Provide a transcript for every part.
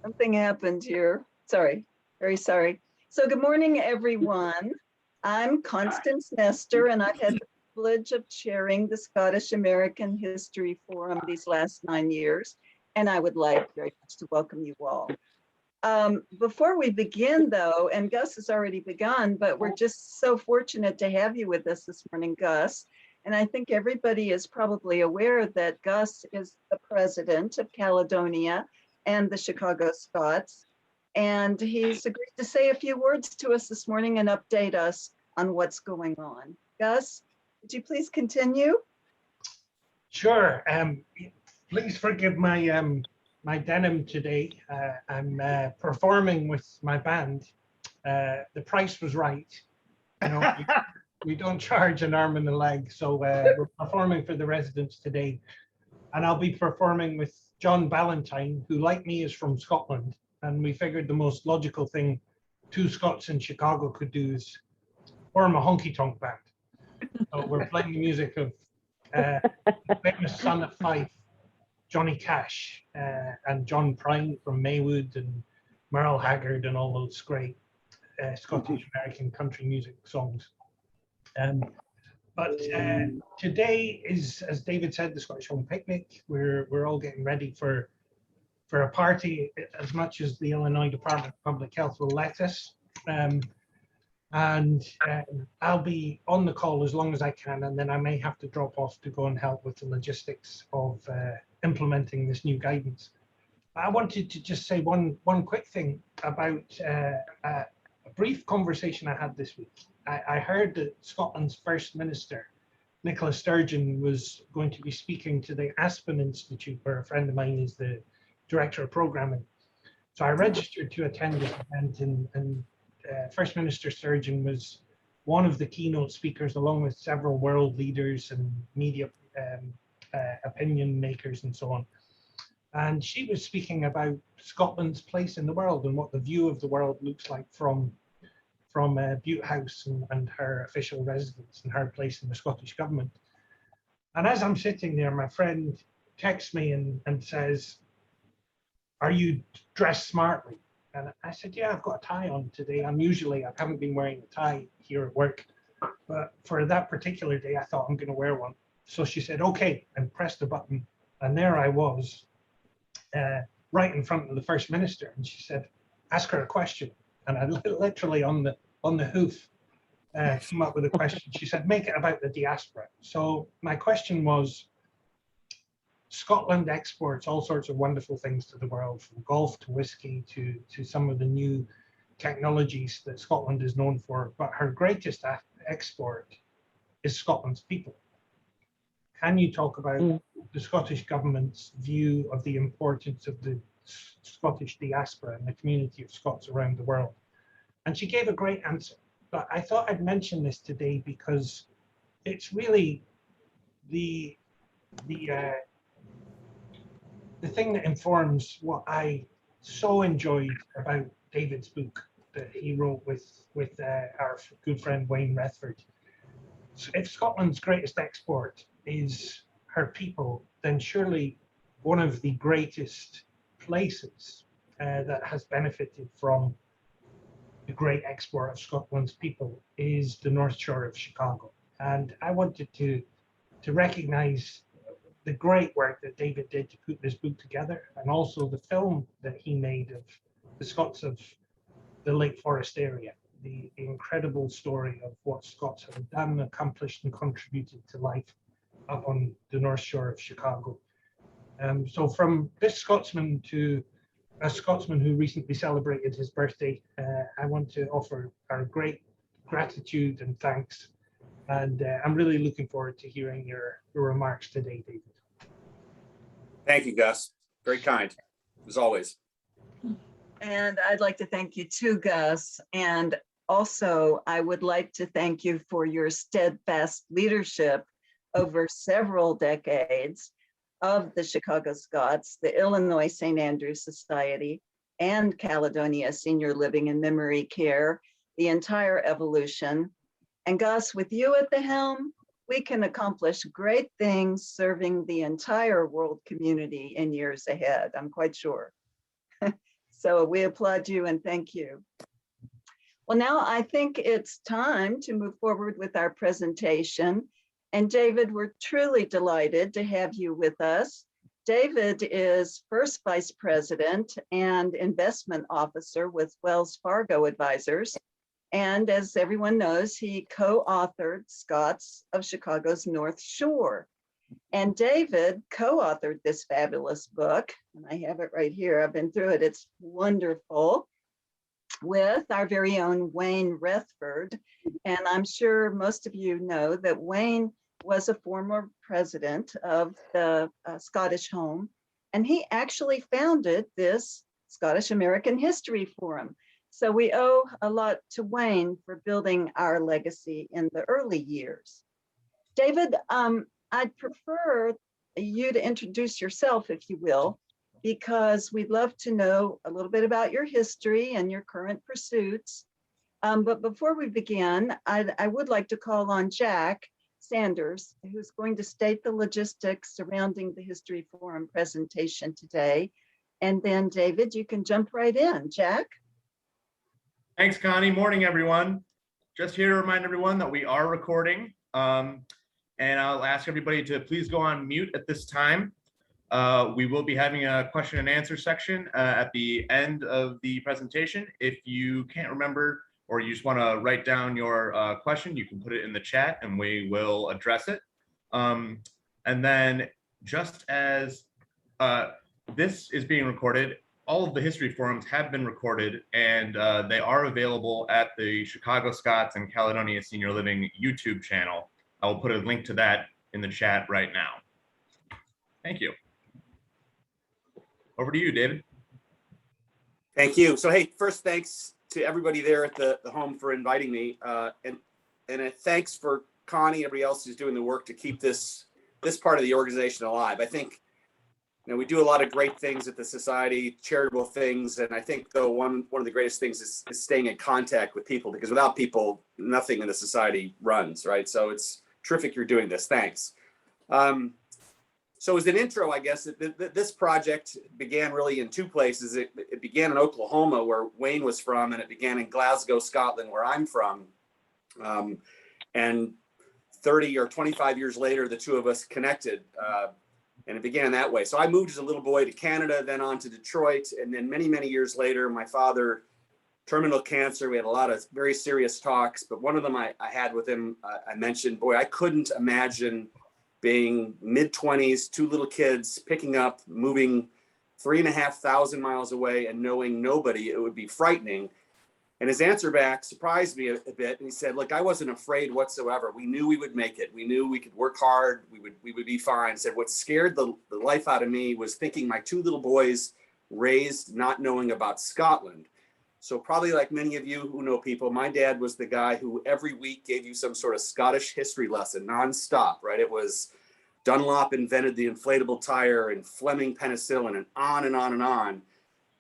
Something happened here. Sorry, very sorry. So good morning, everyone. I'm Constance Nestor, and I've had the privilege of chairing the Scottish American History Forum these last 9 years, and I would like very much to welcome you all. Before we begin, though, and Gus has already begun, but we're just so fortunate to have you with us this morning, Gus. And I think everybody is probably aware that Gus is the president of Caledonia and the Chicago Scots. And he's agreed to say a few words to us this morning and update us on what's going on. Gus, would you please continue? Sure. Please forgive my my denim today. I'm performing with my band. The price was right. You know, we don't charge an arm and a leg, so we're performing for the residents today. And I'll be performing with John Ballantyne, who, like me, is from Scotland. And we figured the most logical thing two Scots in Chicago could do is form a honky-tonk band. So we're playing the music of the famous son of Fife, Johnny Cash, and John Prine from Maywood, and Merle Haggard, and all those great Scottish American country music songs. But today is, as David said, the Scottish Home Picnic. We're all getting ready for a party as much as the Illinois Department of Public Health will let us. And I'll be on the call as long as I can, and then I may have to drop off to go and help with the logistics of implementing this new guidance. I wanted to just say one quick thing about a brief conversation I had this week. I heard that Scotland's First Minister, Nicola Sturgeon, was going to be speaking to the Aspen Institute, where a friend of mine is the Director of Programming. So I registered to attend this event, and First Minister Sturgeon was one of the keynote speakers, along with several world leaders and media opinion makers and so on. And she was speaking about Scotland's place in the world and what the view of the world looks like from Bute House and her official residence and her place in the Scottish government. And as I'm sitting there, my friend texts me and says, "Are you dressed smartly?" And I said, "Yeah, I've got a tie on today. I haven't been wearing a tie here at work, but for that particular day, I thought I'm going to wear one." So she said, "Okay," and pressed the button. And there I was, right in front of the First Minister. And she said, "Ask her a question." And I literally on the hoof came up with a question. She said, "Make it about the diaspora." So my question was, Scotland exports all sorts of wonderful things to the world, from golf to whiskey to some of the new technologies that Scotland is known for. But her greatest export is Scotland's people. Can you talk about the Scottish government's view of the importance of the Scottish diaspora and the community of Scots around the world? And she gave a great answer. But I thought I'd mention this today because it's really the thing that informs what I so enjoyed about David's book that he wrote with our good friend Wayne Rethford. So if Scotland's greatest export is her people, then surely one of the greatest places that has benefited from the great export of Scotland's people is the North Shore of Chicago. And I wanted to recognize the great work that David did to put this book together, and also the film that he made of the Scots of the Lake Forest area, the incredible story of what Scots have done, accomplished, and contributed to life up on the North Shore of Chicago. So from this Scotsman to a Scotsman who recently celebrated his birthday, I want to offer our great gratitude and thanks. And I'm really looking forward to hearing your remarks today, David. Thank you, Gus. Very kind, as always. And I'd like to thank you too, Gus. And also, I would like to thank you for your steadfast leadership over several decades of the Chicago Scots, the Illinois St. Andrews Society, and Caledonia Senior Living and Memory Care, the entire evolution. And Gus, with you at the helm, we can accomplish great things serving the entire world community in years ahead, I'm quite sure. So we applaud you and thank you. Well, now I think it's time to move forward with our presentation. And David, we're truly delighted to have you with us. David is first vice president and investment officer with Wells Fargo Advisors. And as everyone knows, he co-authored Scots of Chicago's North Shore. And David co-authored this fabulous book, and I have it right here. I've been through it. It's wonderful, with our very own Wayne Rethford. And I'm sure most of you know that Wayne was a former president of the Scottish Home, and he actually founded this Scottish American History Forum. So we owe a lot to Wayne for building our legacy in the early years. David, I'd prefer you to introduce yourself, if you will, because we'd love to know a little bit about your history and your current pursuits. But before we begin, I would like to call on Jack Sanders, who's going to state the logistics surrounding the History Forum presentation today. And then David, you can jump right in. Jack? Thanks, Connie. Morning, everyone. Just here to remind everyone that we are recording. And I'll ask everybody to please go on mute at this time. We will be having a question and answer section at the end of the presentation. If you can't remember or you just want to write down your question, you can put it in the chat and we will address it. And then just as this is being recorded, all of the history forums have been recorded and they are available at the Chicago Scots and Caledonia Senior Living YouTube channel. I will put a link to that in the chat right now. Thank you. Over to you, David. Thank you. So, hey, first, thanks to everybody there at the home for inviting me. And thanks for Connie and everybody else who's doing the work to keep this part of the organization alive. I think, we do a lot of great things at the society, charitable things. And I think, though, one of the greatest things is staying in contact with people, because without people, nothing in the society runs, right? So it's terrific you're doing this. Thanks. So as an intro, I guess, this project began really in two places. It began in Oklahoma, where Wayne was from, and it began in Glasgow, Scotland, where I'm from. And 30 or 25 years later, the two of us connected, and it began that way. So I moved as a little boy to Canada, then on to Detroit, and then many, many years later, my father, terminal cancer. We had a lot of very serious talks, but one of them I had with him, I mentioned, boy, I couldn't imagine being mid-20s, two little kids, picking up, moving 3,500 miles away and knowing nobody. It would be frightening. And his answer back surprised me a bit. And he said, look, I wasn't afraid whatsoever. We knew we would make it. We knew we could work hard. We would be fine. He said, what scared the life out of me was thinking my two little boys raised not knowing about Scotland. So probably like many of you who know people, my dad was the guy who every week gave you some sort of Scottish history lesson nonstop, right? It was Dunlop invented the inflatable tire and Fleming penicillin and on and on and on.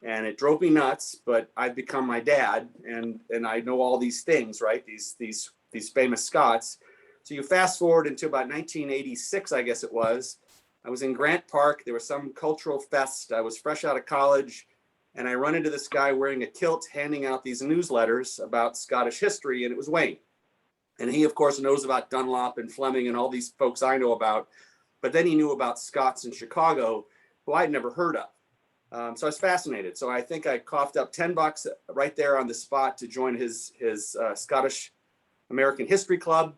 And it drove me nuts, but I've become my dad and I know all these things, right? These famous Scots. So you fast forward into about 1986, I guess it was. I was in Grant Park. There was some cultural fest. I was fresh out of college. And I run into this guy wearing a kilt, handing out these newsletters about Scottish history, and it was Wayne. And he, of course, knows about Dunlop and Fleming and all these folks I know about. But then he knew about Scots in Chicago, who I'd never heard of. So I was fascinated. So I think I coughed up $10 right there on the spot to join his Scottish American History Club.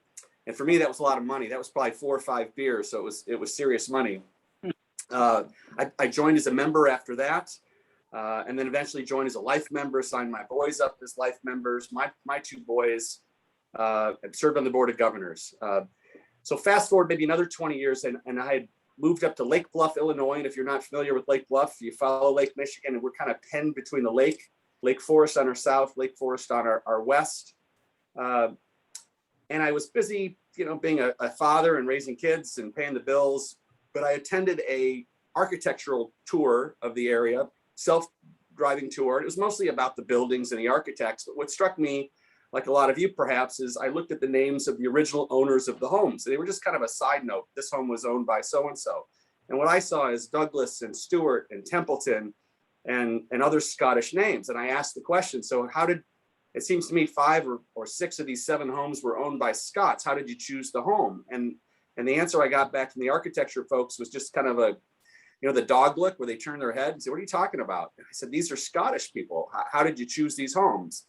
And for me, that was a lot of money. That was probably 4 or 5 beers. So it was serious money. I joined as a member after that. And then eventually joined as a life member, signed my boys up as life members. My two boys served on the board of governors. So fast forward maybe another 20 years, and I had moved up to Lake Bluff, Illinois. And if you're not familiar with Lake Bluff, you follow Lake Michigan, and we're kind of penned between the Lake Forest on our south, Lake Forest on our west. And I was busy, being a father and raising kids and paying the bills. But I attended a architectural tour of the area, self-driving tour. It was mostly about the buildings and the architects. But what struck me like a lot of you perhaps, is I looked at the names of the original owners of the homes. They were just kind of a side note. This home was owned by so-and-so. And what I saw is Douglas and Stewart and Templeton and other Scottish names. And I asked the question, so how did, it seems to me 5 or 6 of these 7 homes were owned by Scots. How did you choose the home? And the answer I got back from the architecture folks was just kind of a, you know, the dog look where they turn their head and say, what are you talking about? And I said, these are Scottish people. How did you choose these homes?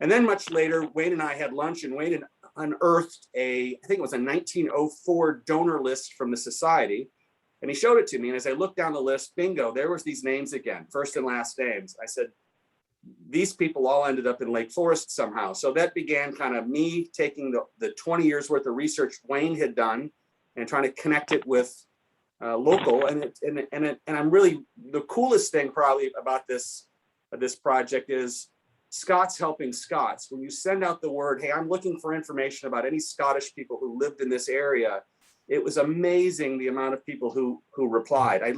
And then much later, Wayne and I had lunch, and Wayne unearthed I think it was a 1904 donor list from the society. And he showed it to me. And as I looked down the list, bingo, there was these names again, first and last names. I said, these people all ended up in Lake Forest somehow. So that began kind of me taking the 20 years worth of research Wayne had done and trying to connect it with local. And I'm really, the coolest thing probably about this project is Scots helping Scots. When you send out the word, hey, I'm looking for information about any Scottish people who lived in this area, it was amazing the amount of people who replied. I've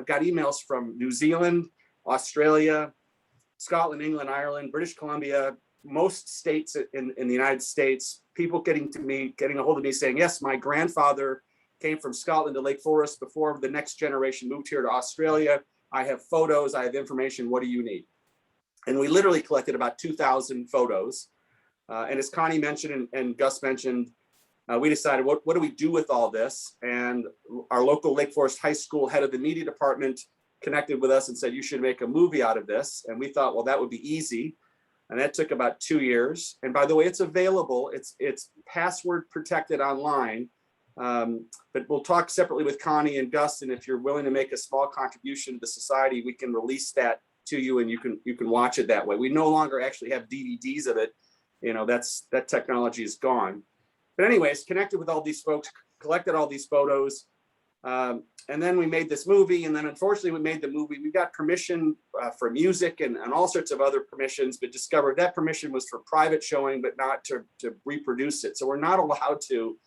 got emails from New Zealand, Australia, Scotland, England, Ireland, British Columbia, most states in the United States, people getting a hold of me saying, yes, my grandfather came from Scotland to Lake Forest before the next generation moved here to Australia. I have photos, I have information, what do you need? And we literally collected about 2,000 photos. And as Connie mentioned and Gus mentioned, we decided, what do we do with all this? And our local Lake Forest High School head of the media department connected with us and said, you should make a movie out of this. And we thought, well, that would be easy. And that took about 2 years. And by the way, it's available. It's password protected online. But we'll talk separately with Connie and Gus. And if you're willing to make a small contribution to the society, we can release that to you and you can watch it that way. We no longer actually have DVDs of it. You know, that technology is gone. But anyways, connected with all these folks, collected all these photos. And then we made this movie, and then unfortunately we made the movie. We got permission for music and all sorts of other permissions, but discovered that permission was for private showing, but not to reproduce it. So we're not allowed to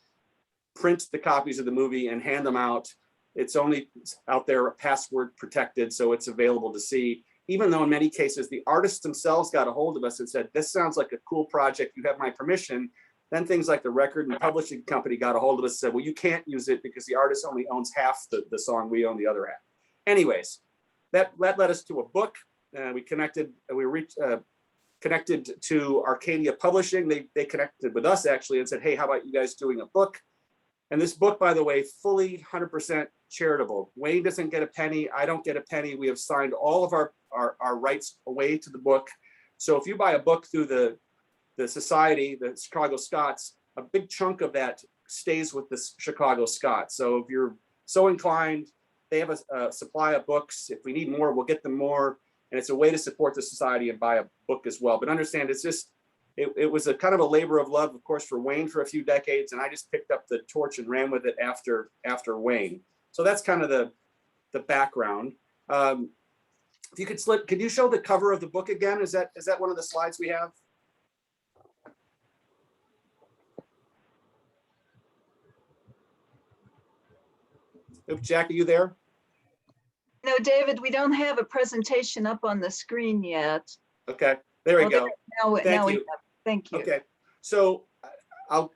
print the copies of the movie and hand them out. It's only out there password protected, so it's available to see. Even though in many cases, the artists themselves got a hold of us and said, this sounds like a cool project, you have my permission. Then things like the record and publishing company got a hold of us and said, well, you can't use it because the artist only owns half the song, we own the other half. Anyways, that led us to a book. We connected to Arcadia Publishing. They connected with us actually and said, hey, how about you guys doing a book? And this book, by the way, fully 100% charitable. Wayne doesn't get a penny. I don't get a penny. We have signed all of our rights away to the book. So if you buy a book through the society, the Chicago Scots, a big chunk of that stays with the Chicago Scots. So if you're so inclined, they have a supply of books. If we need more, we'll get them more. And it's a way to support the society and buy a book as well. But understand, it's just, it was a kind of a labor of love, of course, for Wayne for a few decades. And I just picked up the torch and ran with it after Wayne. So that's kind of the background. If you could you show the cover of the book again? Is that one of the slides we have? Jack, are you there? No, David, we don't have a presentation up on the screen yet. Okay, there we go. Now we Thank have. you. Thank you. Okay, so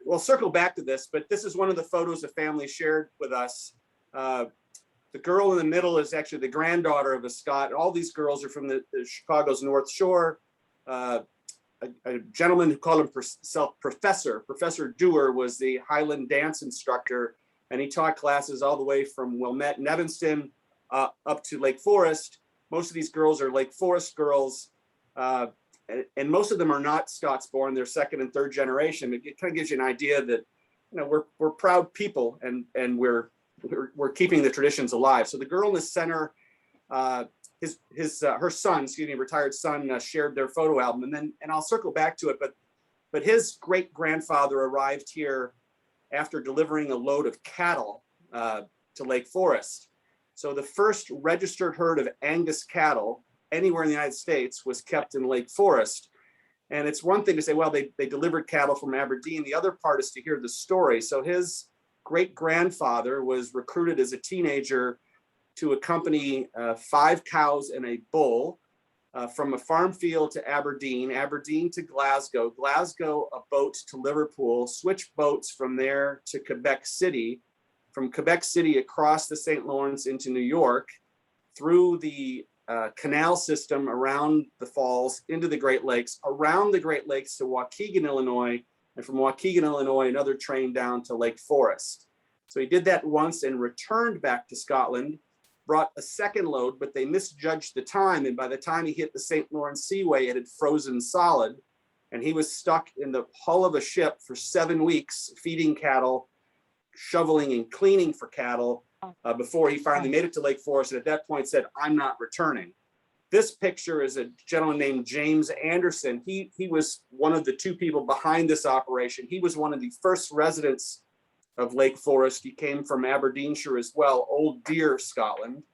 we'll circle back to this, but this is one of the photos the family shared with us. The girl in the middle is actually the granddaughter of a Scot. All these girls are from the Chicago's North Shore. A gentleman who called himself Professor Dewar was the Highland dance instructor, and he taught classes all the way from Wilmette and Evanston up to Lake Forest. Most of these girls are Lake Forest girls, and most of them are not Scots born. They're second and third generation. It kind of gives you an idea that, you know, we're proud people, and we're keeping the traditions alive. So the girl in the center, her son, retired son, shared their photo album, and I'll circle back to it, but his great grandfather arrived here after delivering a load of cattle to Lake Forest. So the first registered herd of Angus cattle anywhere in the United States was kept in Lake Forest. And it's one thing to say, well, they delivered cattle from Aberdeen. The other part is to hear the story. So his great grandfather was recruited as a teenager to accompany 5 cows and a bull from a farm field to Aberdeen, Aberdeen to Glasgow, Glasgow a boat to Liverpool, switch boats from there to Quebec City, from Quebec City across the St. Lawrence into New York, through the canal system around the falls into the Great Lakes, around the Great Lakes to Waukegan, Illinois, and from Waukegan, Illinois, another train down to Lake Forest. So he did that once and returned back to Scotland, brought a second load, but they misjudged the time. And by the time he hit the St. Lawrence Seaway, it had frozen solid. And he was stuck in the hull of a ship for 7 weeks, feeding cattle, shoveling and cleaning for cattle, before he finally made it to Lake Forest. And at that point said, I'm not returning. This picture is a gentleman named James Anderson. He was one of the two people behind this operation. He was one of the first residents of Lake Forest. He came from Aberdeenshire as well, Old Deer, Scotland.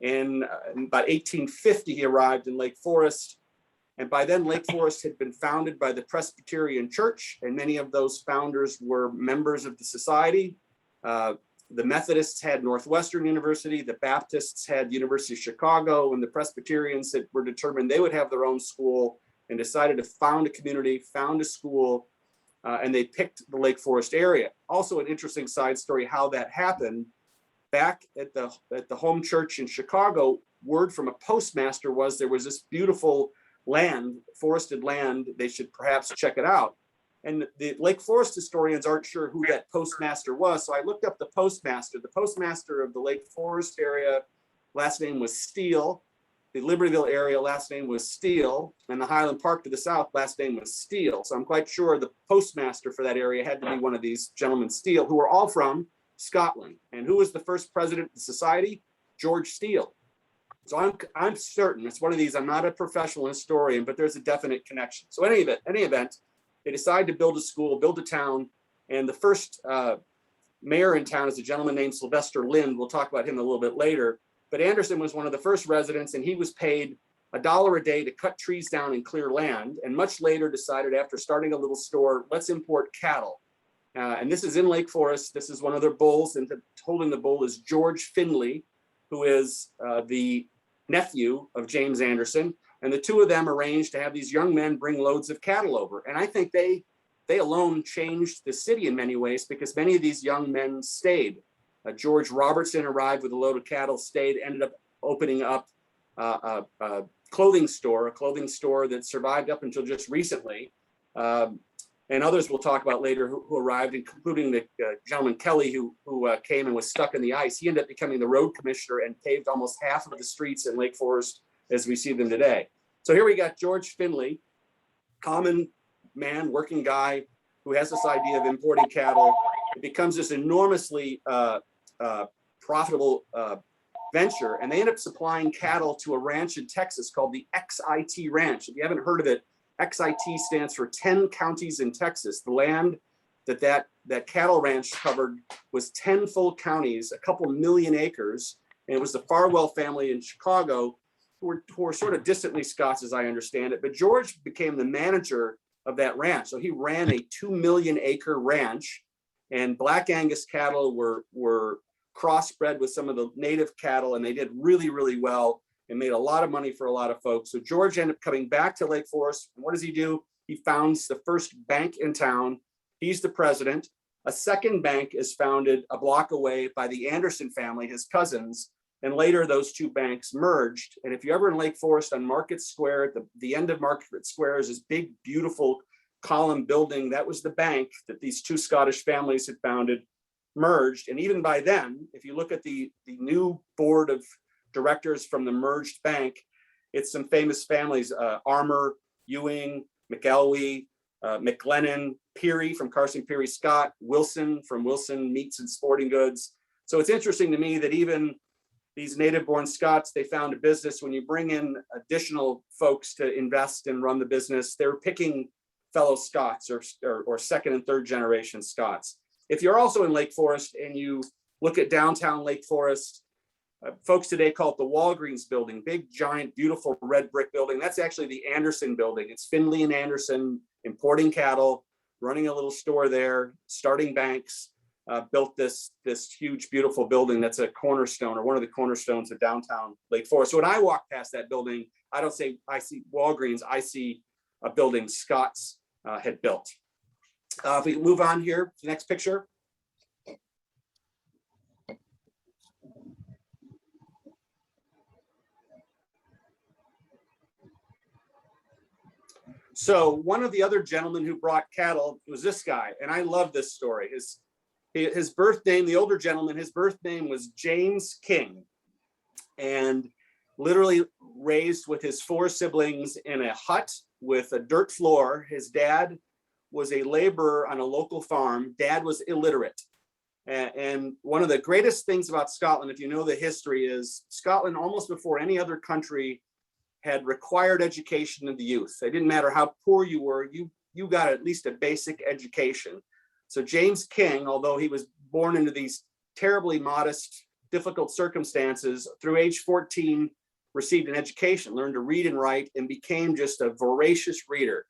And in about 1850, he arrived in Lake Forest. And by then, Lake Forest had been founded by the Presbyterian Church, and many of those founders were members of the society. The Methodists had Northwestern University, the Baptists had University of Chicago, and the Presbyterians that were determined they would have their own school and decided to found a community, found a school, and they picked the Lake Forest area. Also an interesting side story how that happened. Back at the home church in Chicago, word from a postmaster was there was this beautiful land, forested land, they should perhaps check it out. And the Lake Forest historians aren't sure who that postmaster was. So I looked up the postmaster. The postmaster of the Lake Forest area, last name was Steele. The Libertyville area, last name was Steele. And the Highland Park to the south, last name was Steele. So I'm quite sure the postmaster for that area had to be one of these gentlemen Steele, who were all from Scotland. And who was the first president of the society? George Steele. So I'm certain, it's one of these, I'm not a professional historian, but there's a definite connection. So any event, they decided to build a school, build a town, and the first mayor in town is a gentleman named Sylvester Lind. We'll talk about him a little bit later. But Anderson was one of the first residents, and he was paid $1 a day to cut trees down and clear land, and much later decided after starting a little store, let's import cattle. And this is in Lake Forest. This is one of their bulls, and holding the bull is George Finley, who is the nephew of James Anderson. And the two of them arranged to have these young men bring loads of cattle over. And I think they alone changed the city in many ways, because many of these young men stayed. George Robertson arrived with a load of cattle, stayed, ended up opening up a clothing store that survived up until just recently. And others we'll talk about later who arrived, including the gentleman Kelly, who came and was stuck in the ice. He ended up becoming the road commissioner and paved almost half of the streets in Lake Forest as we see them today. So here we got George Finley, common man, working guy, who has this idea of importing cattle. It becomes this enormously profitable venture, and they end up supplying cattle to a ranch in Texas called the XIT Ranch. If you haven't heard of it, XIT stands for 10 counties in Texas. The land that cattle ranch covered was 10 full counties, a couple million acres, and it was the Farlow family in Chicago who were sort of distantly Scots, as I understand it. But George became the manager of that ranch. So he ran a 2 million acre ranch, and Black Angus cattle were crossbred with some of the native cattle, and they did really, really well and made a lot of money for a lot of folks. So George ended up coming back to Lake Forest. And what does he do? He founds the first bank in town. He's the president. A second bank is founded a block away by the Anderson family, his cousins. And later those two banks merged. And if you're ever in Lake Forest on Market Square, at the end of Market Square is this big, beautiful column building. That was the bank that these two Scottish families had founded, merged. And even by then, if you look at the new board of directors from the merged bank, it's some famous families, Armour, Ewing, McElwee, McLennan, Peary from Carson Peary Scott, Wilson from Wilson Meats and Sporting Goods. So it's interesting to me that even these native-born Scots, they found a business. When you bring in additional folks to invest and run the business, they're picking fellow Scots or second and third generation Scots. If you're also in Lake Forest and you look at downtown Lake Forest, folks today call it the Walgreens building, big, giant, beautiful red brick building. That's actually the Anderson building. It's Finley and Anderson importing cattle, running a little store there, starting banks. built this huge, beautiful building that's a cornerstone, or one of the cornerstones of downtown Lake Forest. So when I walk past that building, I don't say I see Walgreens, I see a building Scott's had built. If we move on here to the next picture. So one of the other gentlemen who brought cattle was this guy, and I love this story. His birth name, the older gentleman, his birth name was James King, and literally raised with his 4 siblings in a hut with a dirt floor. His dad was a laborer on a local farm. Dad was illiterate. And one of the greatest things about Scotland, if you know the history, is Scotland, almost before any other country, had required education of the youth. It didn't matter how poor you were, you got at least a basic education. So James King, although he was born into these terribly modest, difficult circumstances, through age 14, received an education, learned to read and write, and became just a voracious reader.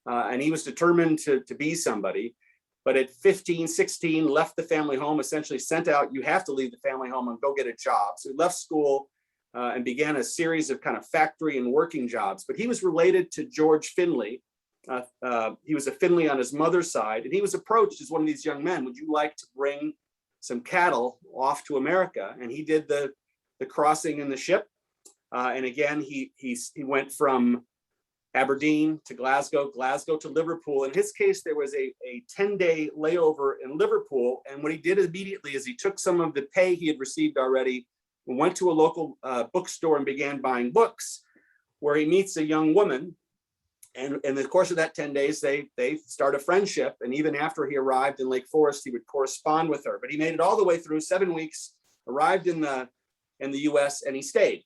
And he was determined to be somebody. But at 15, 16, left the family home, essentially sent out, you have to leave the family home and go get a job. So he left school and began a series of kind of factory and working jobs. But he was related to George Finley. He was a Finley on his mother's side, and he was approached as one of these young men. Would you like to bring some cattle off to America? And he did the crossing in the ship. And again, he went from Aberdeen to Glasgow, Glasgow to Liverpool. In his case, there was a 10-day layover in Liverpool. And what he did immediately is he took some of the pay he had received already and went to a local bookstore and began buying books, where he meets a young woman. And in the course of that 10 days, they start a friendship. And even after he arrived in Lake Forest, he would correspond with her. But he made it all the way through 7 weeks, arrived in the US, and he stayed.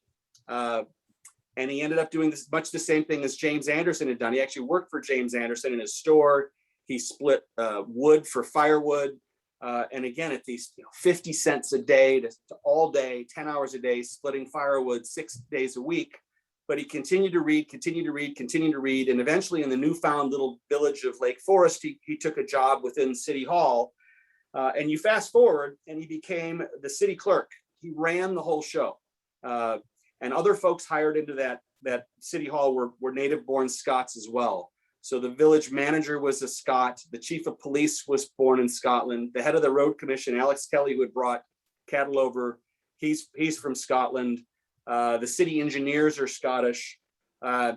And he ended up doing much the same thing as James Anderson had done. He actually worked for James Anderson in his store. He split wood for firewood. And again, at these 50 cents a day to all day, 10 hours a day, splitting firewood 6 days a week. But he continued to read, continued to read, continued to read. And eventually in the newfound little village of Lake Forest, he took a job within City Hall. And you fast forward and he became the city clerk. He ran the whole show. And other folks hired into that City Hall were native-born Scots as well. So the village manager was a Scot. The chief of police was born in Scotland. The head of the road commission, Alex Kelly, who had brought cattle over, he's from Scotland. The city engineers are Scottish.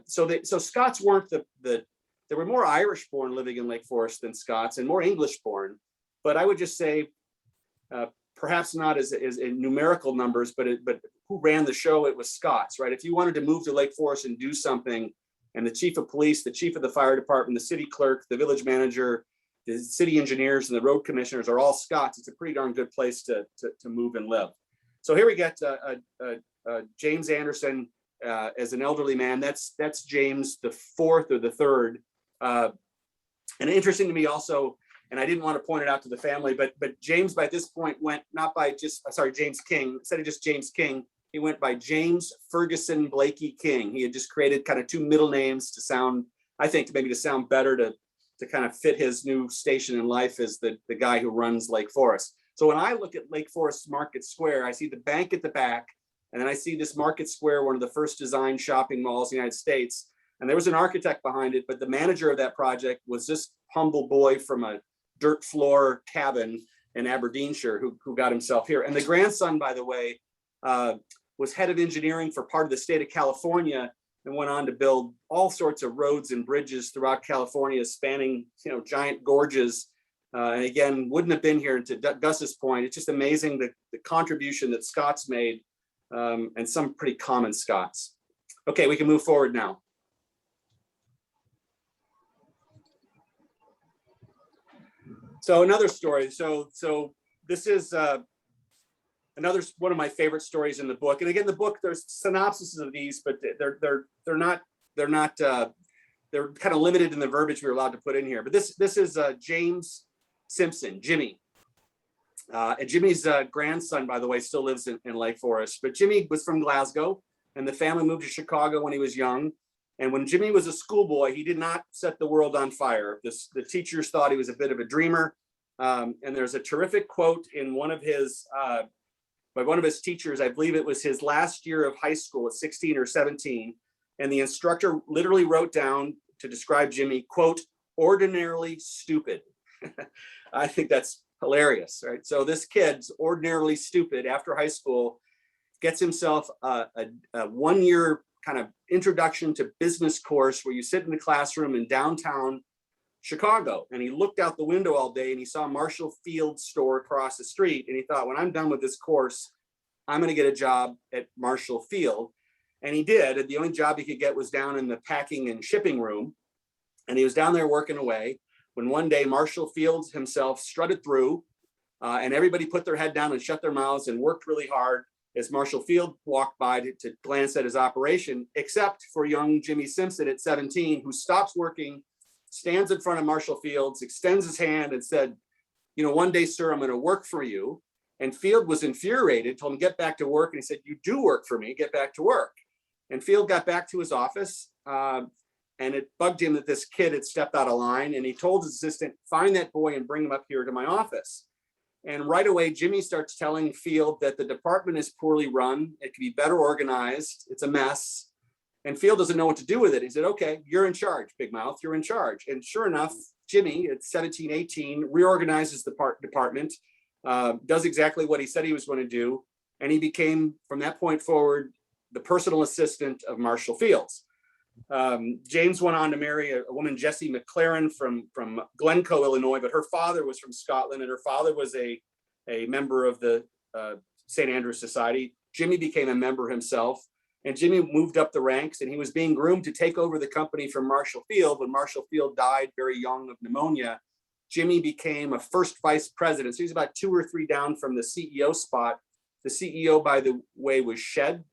So Scots weren't there were more Irish-born living in Lake Forest than Scots, and more English-born. But I would just say, perhaps not as in numerical numbers, but who ran the show? It was Scots, right? If you wanted to move to Lake Forest and do something, and the chief of police, the chief of the fire department, the city clerk, the village manager, the city engineers, and the road commissioners are all Scots, it's a pretty darn good place to move and live. So here we get James Anderson as an elderly man. That's James the fourth or the third. And interesting to me also, and I didn't want to point it out to the family, but James by this point went not by James King, instead of just James King, he went by James Ferguson Blakey King. He had just created kind of two middle names to sound, I think, maybe to sound better, to kind of fit his new station in life as the guy who runs Lake Forest. So when I look at Lake Forest Market Square, I see the bank at the back, and then I see this Market Square, one of the first designed shopping malls in the United States. And there was an architect behind it, but the manager of that project was this humble boy from a dirt floor cabin in Aberdeenshire who got himself here. And the grandson, by the way, was head of engineering for part of the state of California and went on to build all sorts of roads and bridges throughout California, spanning giant gorges. And again, wouldn't have been here. And to Gus's point, it's just amazing the contribution that Scots made, and some pretty common Scots. Okay, we can move forward now. So another story. So this is another one of my favorite stories in the book. And again, the book, there's synopsises of these, but they're kind of limited in the verbiage we were allowed to put in here. But this is James Simpson, Jimmy. And Jimmy's grandson, by the way, still lives in Lake Forest. But Jimmy was from Glasgow, and the family moved to Chicago when he was young. And when Jimmy was a schoolboy, he did not set the world on fire. The teachers thought he was a bit of a dreamer. And there's a terrific quote in one of his, by one of his teachers. I believe it was his last year of high school at 16 or 17. And the instructor literally wrote down to describe Jimmy, quote, ordinarily stupid. I think that's hilarious, right? So this kid's ordinarily stupid after high school, gets himself a 1 year kind of introduction to business course where you sit in the classroom in downtown Chicago. And he looked out the window all day and he saw Marshall Field's store across the street. And he thought, when I'm done with this course, I'm going to get a job at Marshall Field. And he did. And the only job he could get was down in the packing and shipping room. And he was down there working away when one day Marshall Fields himself strutted through and everybody put their head down and shut their mouths and worked really hard as Marshall Field walked by to glance at his operation, except for young Jimmy Simpson at 17, who stops working, stands in front of Marshall Fields, extends his hand and said, you know, one day, sir, I'm going to work for you. And Field was infuriated, told him, get back to work. And he said, you do work for me, get back to work. And Field got back to his office and it bugged him that this kid had stepped out of line. And he told his assistant, find that boy and bring him up here to my office. And right away, Jimmy starts telling Field that the department is poorly run. It could be better organized. It's a mess. And Field doesn't know what to do with it. He said, okay, you're in charge, Big Mouth, you're in charge. And sure enough, Jimmy at 17, 18, reorganizes the department, does exactly what he said he was going to do. And he became, from that point forward, the personal assistant of Marshall Fields. James went on to marry a woman, Jessie McLaren from Glencoe, Illinois, but her father was from Scotland and her father was a member of the St. Andrews Society. Jimmy became a member himself and Jimmy moved up the ranks and he was being groomed to take over the company from Marshall Field. When Marshall Field died very young of pneumonia, Jimmy became a first vice president. So he's about 2 or 3 down from the CEO spot. The CEO, by the way, was Shedd,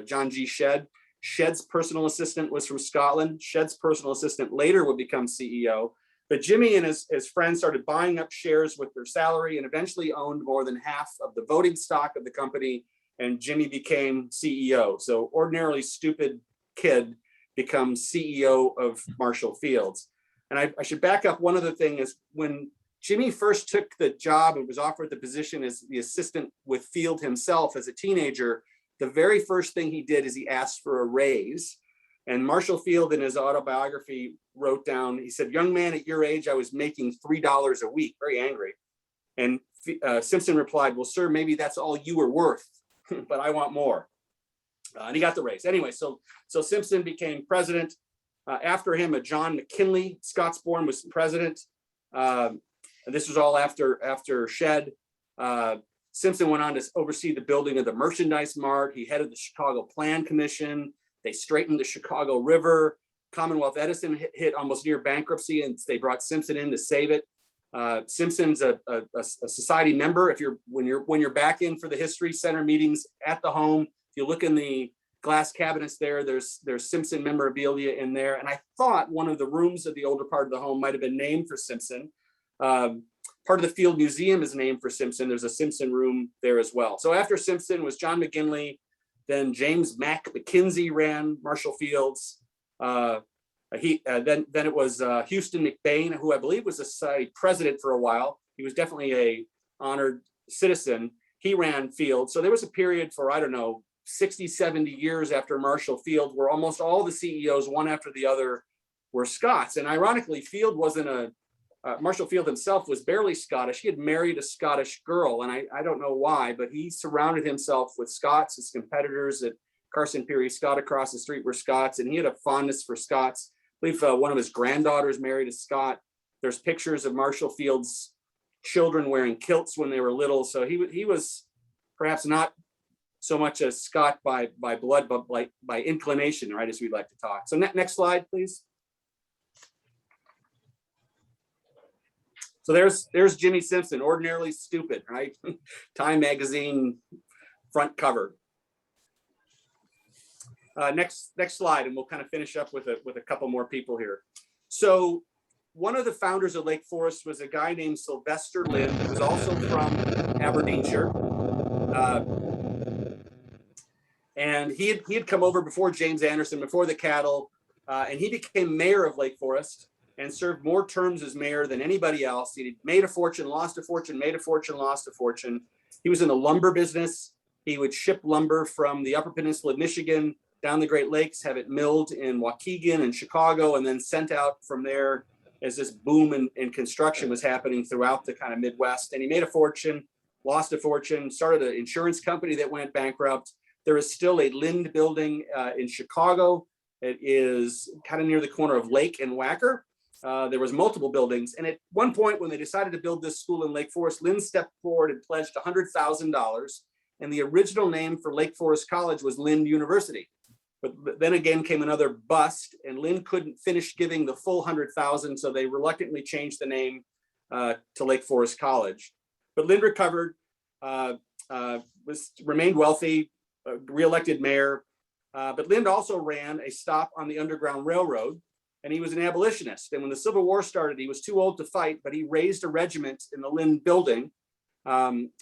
John G. Shedd. Shedd's personal assistant was from Scotland. Shedd's personal assistant later would become CEO. But Jimmy and his friends started buying up shares with their salary and eventually owned more than half of the voting stock of the company. And Jimmy became CEO. So ordinarily stupid kid becomes CEO of Marshall Fields. And I should back up. One other thing is when Jimmy first took the job and was offered the position as the assistant with Field himself as a teenager, the very first thing he did is he asked for a raise. And Marshall Field in his autobiography wrote down, he said, young man, at your age, I was making $3 a week, very angry. And Simpson replied, well, sir, maybe that's all you were worth, but I want more. And he got the raise. Anyway, so Simpson became president. After him, John McKinley, Scottsborn, was president. And this was all after Shedd. Simpson went on to oversee the building of the Merchandise Mart. He headed the Chicago Plan Commission. They straightened the Chicago River. Commonwealth Edison hit almost near bankruptcy, and they brought Simpson in to save it. Simpson's a society member. When you're back in for the History Center meetings at the home, if you look in the glass cabinets there's Simpson memorabilia in there. And I thought one of the rooms of the older part of the home might have been named for Simpson. Part of the Field Museum is named for Simpson. There's a Simpson room there as well. So after Simpson was John McGinley, then James Mack McKinsey ran Marshall Fields. Then it was Houston McBain, who I believe was a society president for a while. He was definitely a honored citizen. He ran Field. So there was a period for, I don't know, 60, 70 years after Marshall Field, where almost all the CEOs, one after the other, were Scots. And ironically, Field wasn't Marshall Field himself was barely Scottish. He had married a Scottish girl, and I don't know why, but he surrounded himself with Scots. His competitors at Carson Peary Scott across the street were Scots, and he had a fondness for Scots. I believe one of his granddaughters married a Scot. There's pictures of Marshall Field's children wearing kilts when they were little. So he was perhaps not so much a Scot by blood, but by inclination, right, as we'd like to talk. So next slide, please. So there's Jimmy Simpson, ordinarily stupid, right? Time magazine front cover. Next slide, and we'll kind of finish up with a couple more people here. So one of the founders of Lake Forest was a guy named Sylvester Lynn, who was also from Aberdeenshire. And he had come over before James Anderson, before the cattle, and he became mayor of Lake Forest. and served more terms as mayor than anybody else. He made a fortune, lost a fortune, made a fortune, lost a fortune. He was in the lumber business. He would ship lumber from the Upper Peninsula of Michigan down the Great Lakes, have it milled in Waukegan and Chicago, and then sent out from there as this boom in construction was happening throughout the kind of Midwest. And he made a fortune, lost a fortune, started an insurance company that went bankrupt. There is still a Lind building in Chicago. It is kind of near the corner of Lake and Wacker. There was multiple buildings. And at one point when they decided to build this school in Lake Forest, Lind stepped forward and pledged $100,000. And the original name for Lake Forest College was Lind University. But then again came another bust, and Lind couldn't finish giving the full 100,000. So they reluctantly changed the name to Lake Forest College. But Lind recovered, remained wealthy, re-elected mayor. But Lind also ran a stop on the Underground Railroad, and he was an abolitionist. And when the Civil War started, he was too old to fight, but he raised a regiment in the Lind building.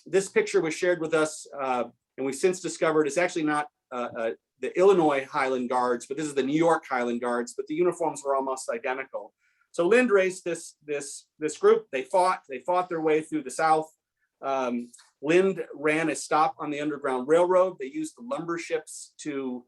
This picture was shared with us, and we've since discovered it's actually not the Illinois Highland Guards, but this is the New York Highland Guards, but the uniforms were almost identical. So Lind raised this group. They fought their way through the South. Lind ran a stop on the Underground Railroad. They used the lumber ships to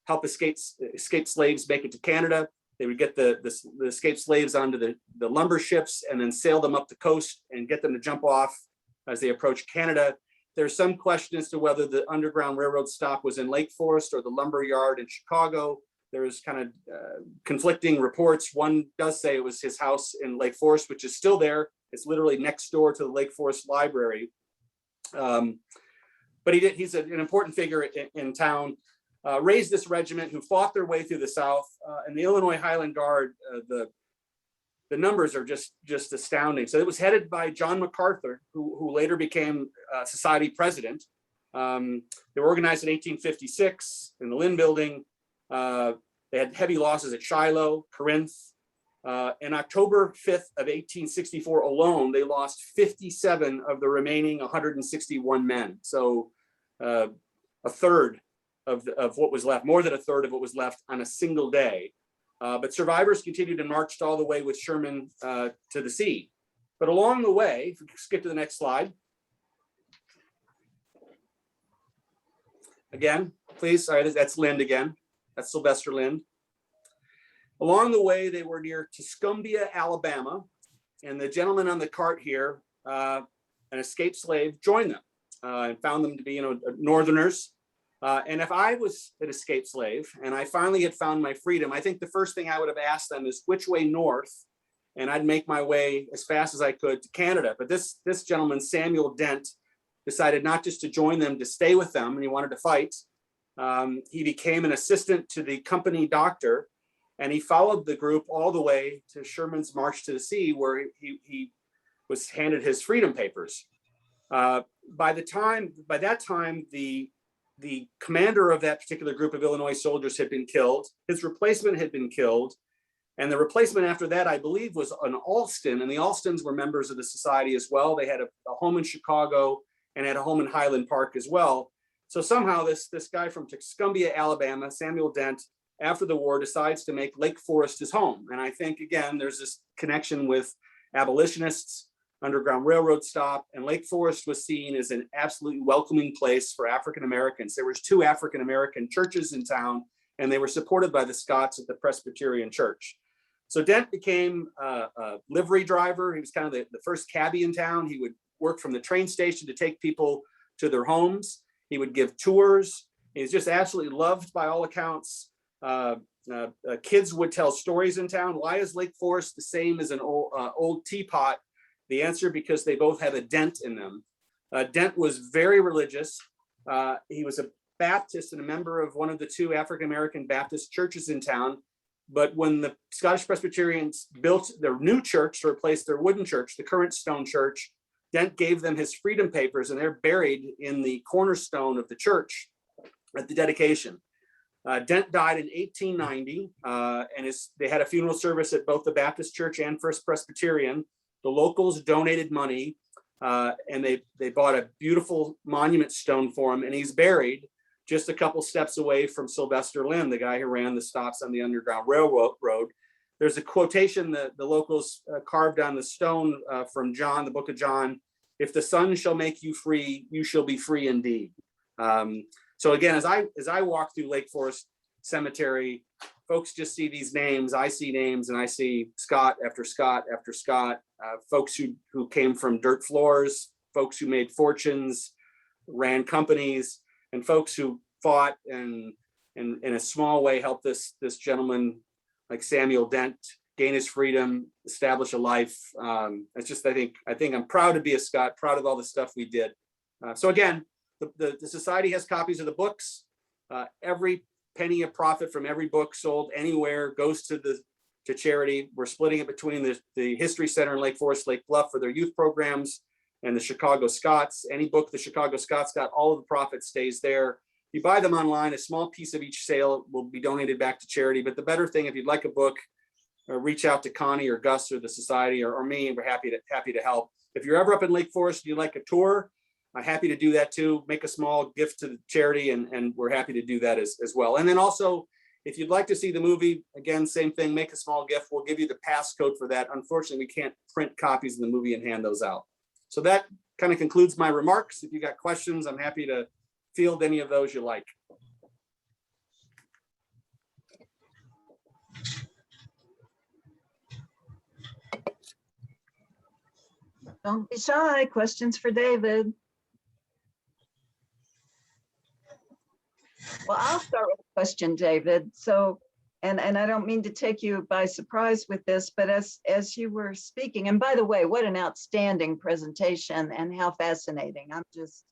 help escaped slaves make it to Canada. They would get the escaped slaves onto the lumber ships and then sail them up the coast and get them to jump off as they approached Canada. There's some question as to whether the Underground Railroad stop was in Lake Forest or the lumber yard in Chicago. There's kind of conflicting reports. One does say it was his house in Lake Forest, which is still there. It's literally next door to the Lake Forest Library. But he's an important figure in town. Raised this regiment who fought their way through the South. And the Illinois Highland Guard, the numbers are just astounding. So it was headed by John MacArthur, who later became society president. They were organized in 1856 in the Lind building. They had heavy losses at Shiloh, Corinth. In October 5th of 1864 alone, they lost 57 of the remaining 161 men. So a third of what was left, more than a third of what was left on a single day. But survivors continued and marched all the way with Sherman to the sea. But along the way, if we skip to the next slide. Again, please, sorry, that's Lind again. That's Sylvester Lind. Along the way, they were near Tuscumbia, Alabama, and the gentleman on the cart here, an escaped slave, joined them and found them to be, Northerners. And if I was an escaped slave and I finally had found my freedom, I think the first thing I would have asked them is which way north, and I'd make my way as fast as I could to Canada. But this gentleman, Samuel Dent, decided not just to join them, to stay with them, and he wanted to fight. He became an assistant to the company doctor, and he followed the group all the way to Sherman's March to the Sea, where he was handed his freedom papers. By that time, the commander of that particular group of Illinois soldiers had been killed. His replacement had been killed. And the replacement after that, I believe, was an Alston. And the Alstons were members of the society as well. They had a home in Chicago and had a home in Highland Park as well. So somehow this guy from Tuscumbia, Alabama, Samuel Dent, after the war decides to make Lake Forest his home. And I think, again, there's this connection with abolitionists, Underground Railroad stop, and Lake Forest was seen as an absolutely welcoming place for African Americans. There was 2 African American churches in town, and they were supported by the Scots at the Presbyterian Church. So Dent became a livery driver. He was kind of the first cabbie in town. He would work from the train station to take people to their homes. He would give tours. He was just absolutely loved by all accounts. Kids would tell stories in town. Why is Lake Forest the same as an old teapot? The answer, because they both have a dent in them. Dent was very religious. He was a Baptist and a member of one of the 2 African-American Baptist churches in town. But when the Scottish Presbyterians built their new church to replace their wooden church, the current stone church, Dent gave them his freedom papers, and they're buried in the cornerstone of the church at the dedication. Dent died in 1890, and they had a funeral service at both the Baptist Church and First Presbyterian. The locals donated money, and they bought a beautiful monument stone for him, and he's buried just a couple steps away from Sylvester Lind, the guy who ran the stops on the Underground Railroad. there's a quotation that the locals carved on the stone from John, the book of John. If the Son shall make you free, you shall be free indeed. So again, as I walk through Lake Forest Cemetery, folks just see these names. I see names, and I see Scott after Scott after Scott. Folks who came from dirt floors, folks who made fortunes, ran companies, and folks who fought and in a small way helped this gentleman like Samuel Dent gain his freedom, establish a life. It's just, I think I'm proud to be a Scot, proud of all the stuff we did. So again, the society has copies of the books. Every penny of profit from every book sold anywhere goes to charity. We're splitting it between the History Center in Lake Forest, Lake Bluff for their youth programs, and the Chicago Scots. Any book the Chicago Scots got, all of the profit stays there. If you buy them online, a small piece of each sale will be donated back to charity. But the better thing, if you'd like a book, reach out to Connie or Gus or the society or me, and we're happy to help. If you're ever up in Lake Forest and you'd like a tour, I'm happy to do that too. Make a small gift to the charity, and we're happy to do that as well. And then also, if you'd like to see the movie, again, same thing, make a small gift. We'll give you the passcode for that. Unfortunately, we can't print copies of the movie and hand those out. So that kind of concludes my remarks. If you got questions, I'm happy to field any of those you like. Don't be shy. Questions for David. Well, I'll start with a question, David. So, and I don't mean to take you by surprise with this, but as you were speaking, and by the way, what an outstanding presentation and how fascinating. I'm just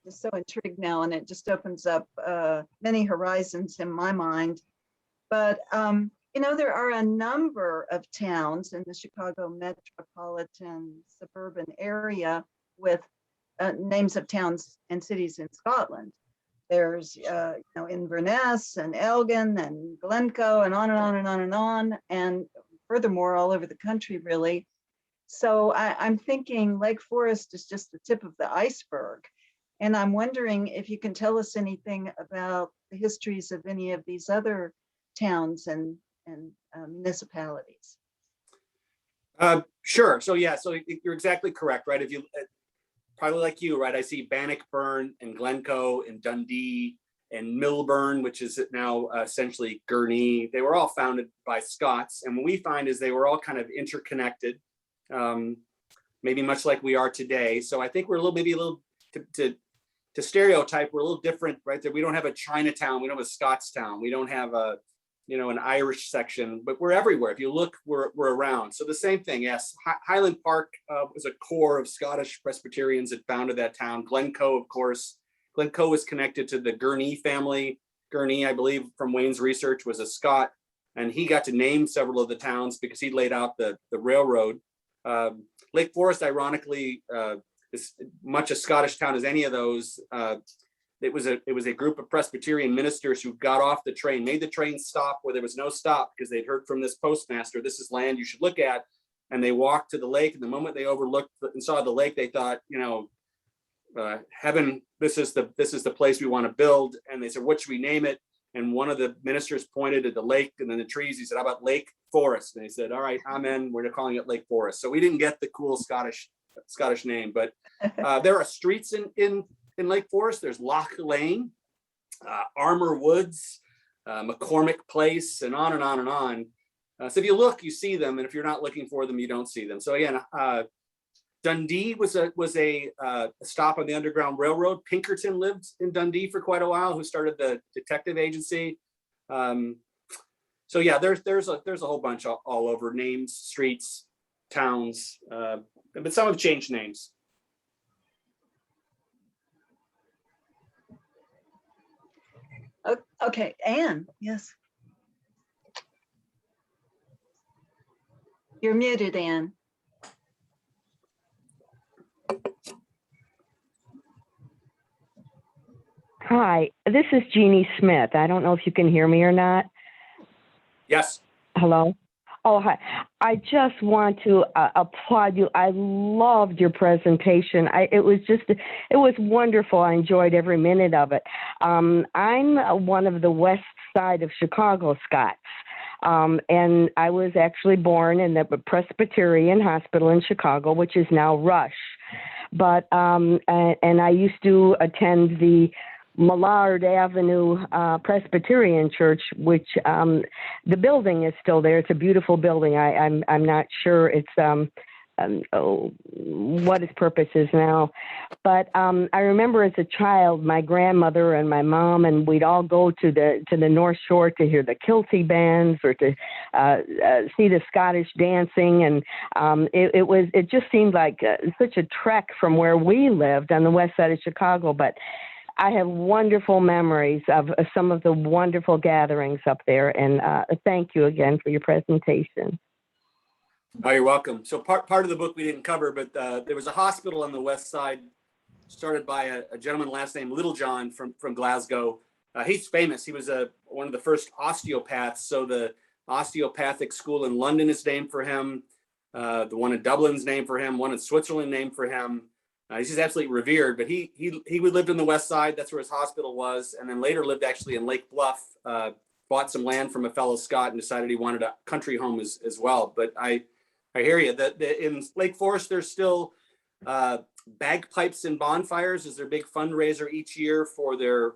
so intrigued now, and it just opens up many horizons in my mind. But you know, there are a number of towns in the Chicago metropolitan suburban area with names of towns and cities in Scotland. There's, you know, Inverness and Elgin and Glencoe and on and on and on and on. And furthermore, all over the country, really. So I'm thinking Lake Forest is just the tip of the iceberg. And I'm wondering if you can tell us anything about the histories of any of these other towns and municipalities. Sure. So yeah, so you're exactly correct, right? If you probably like you, right? I see Bannockburn and Glencoe and Dundee and Millburn, which is now essentially Gurnee. They were all founded by Scots, and what we find is they were all kind of interconnected, maybe much like we are today. So I think we're maybe a little to stereotype, we're a little different, right? That we don't have a Chinatown, we don't have a Scottstown, we don't have a, you know, an Irish section, but we're everywhere. If you look, we're around. So the same thing, yes. Highland Park was a core of Scottish Presbyterians that founded that town. Glencoe, of course. Glencoe was connected to the Gurnee family. Gurnee, I believe, from Wayne's research, was a Scot, and he got to name several of the towns because he laid out the railroad. Lake Forest, ironically, is much a Scottish town as any of those. It was a group of Presbyterian ministers who got off the train, made the train stop where there was no stop because they'd heard from this postmaster, this is land you should look at. And they walked to the lake, and the moment they overlooked and saw the lake, they thought, you know, heaven, this is the place we want to build. And they said, what should we name it? And one of the ministers pointed at the lake and then the trees. He said, how about Lake Forest? And they said, all right, amen, we're calling it Lake Forest. So we didn't get the cool Scottish name, but there are streets in Lake Forest. There's Loch Lane, Armour Woods, McCormick Place, and on and on and on. So if you look, you see them, and if you're not looking for them, you don't see them. So again, Dundee was a stop on the Underground Railroad. Pinkerton lived in Dundee for quite a while, who started the detective agency. So yeah, there's a whole bunch all over, names, streets, towns, but some have changed names. Okay, Anne, yes. You're muted, Anne. Hi, this is Jeannie Smith. I don't know if you can hear me or not. Yes. Hello? Oh, hi. I just want to applaud you. I loved your presentation. It was wonderful. I enjoyed every minute of it. I'm one of the west side of Chicago Scots. And I was actually born in the Presbyterian Hospital in Chicago, which is now Rush. But and I used to attend the Millard Avenue Presbyterian Church, which the building is still there. It's a beautiful building. I'm not sure it's what its purpose is now, but I remember as a child, my grandmother and my mom, and we'd all go to the North Shore to hear the Kilty bands or to see the Scottish dancing, and it just seemed like such a trek from where we lived on the west side of Chicago, but I have wonderful memories of some of the wonderful gatherings up there, and thank you again for your presentation. Oh, you're welcome. So part of the book we didn't cover, but there was a hospital on the west side started by a gentleman last name Littlejohn from Glasgow. He's famous. He was one of the first osteopaths. So the osteopathic school in London is named for him. The one in Dublin's named for him. One in Switzerland named for him. He's just absolutely revered. But he lived in the west side. That's where his hospital was, and then later lived actually in Lake Bluff. Bought some land from a fellow Scot and decided he wanted a country home as well. But I hear you. That in Lake Forest, there's still bagpipes and bonfires is their big fundraiser each year for their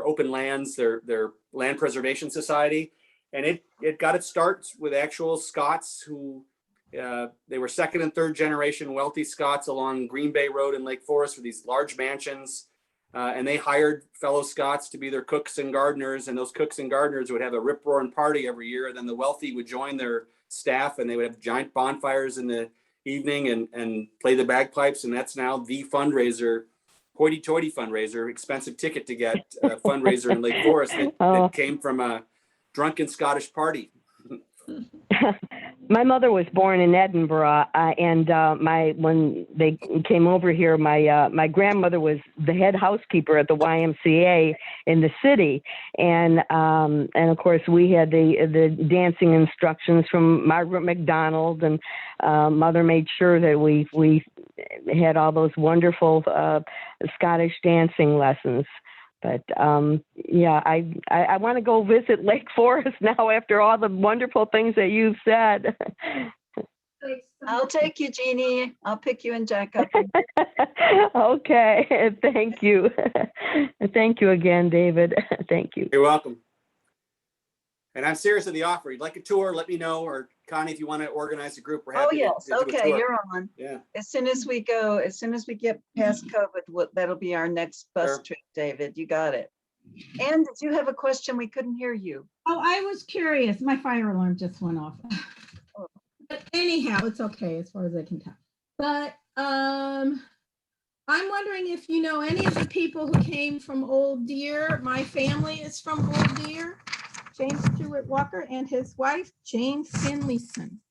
open lands, their land preservation society, and it got its start with actual Scots who they were second and third generation wealthy Scots along Green Bay Road in Lake Forest with these large mansions, and they hired fellow Scots to be their cooks and gardeners, and those cooks and gardeners would have a rip-roaring party every year, and then the wealthy would join their staff and they would have giant bonfires in the evening and play the bagpipes, and that's now the fundraiser, hoity-toity fundraiser, expensive ticket to get fundraiser in Lake Forest that came from a drunken Scottish party. My mother was born in Edinburgh, and when they came over here, my grandmother was the head housekeeper at the YMCA in the city, and of course we had the dancing instructions from Margaret MacDonald, and mother made sure that we had all those wonderful Scottish dancing lessons. But yeah, I want to go visit Lake Forest now after all the wonderful things that you've said. I'll take you, Jeannie. I'll pick you and Jack up. Okay, thank you. Thank you again, David. Thank you. You're welcome. And I'm serious of the offer. You'd like a tour, let me know. Or Connie, if you want to organize a group, we're happy to do a okay, tour. you're on. Yeah. As soon as we get past COVID, that'll be our next bus trip, David. You got it. And did you have a question? We couldn't hear you. Oh, I was curious. My fire alarm just went off. But anyhow, it's okay as far as I can tell. But I'm wondering if you know any of the people who came from Old Deer. My family is from Old Deer. James Stewart Walker and his wife, Jane Finlayson.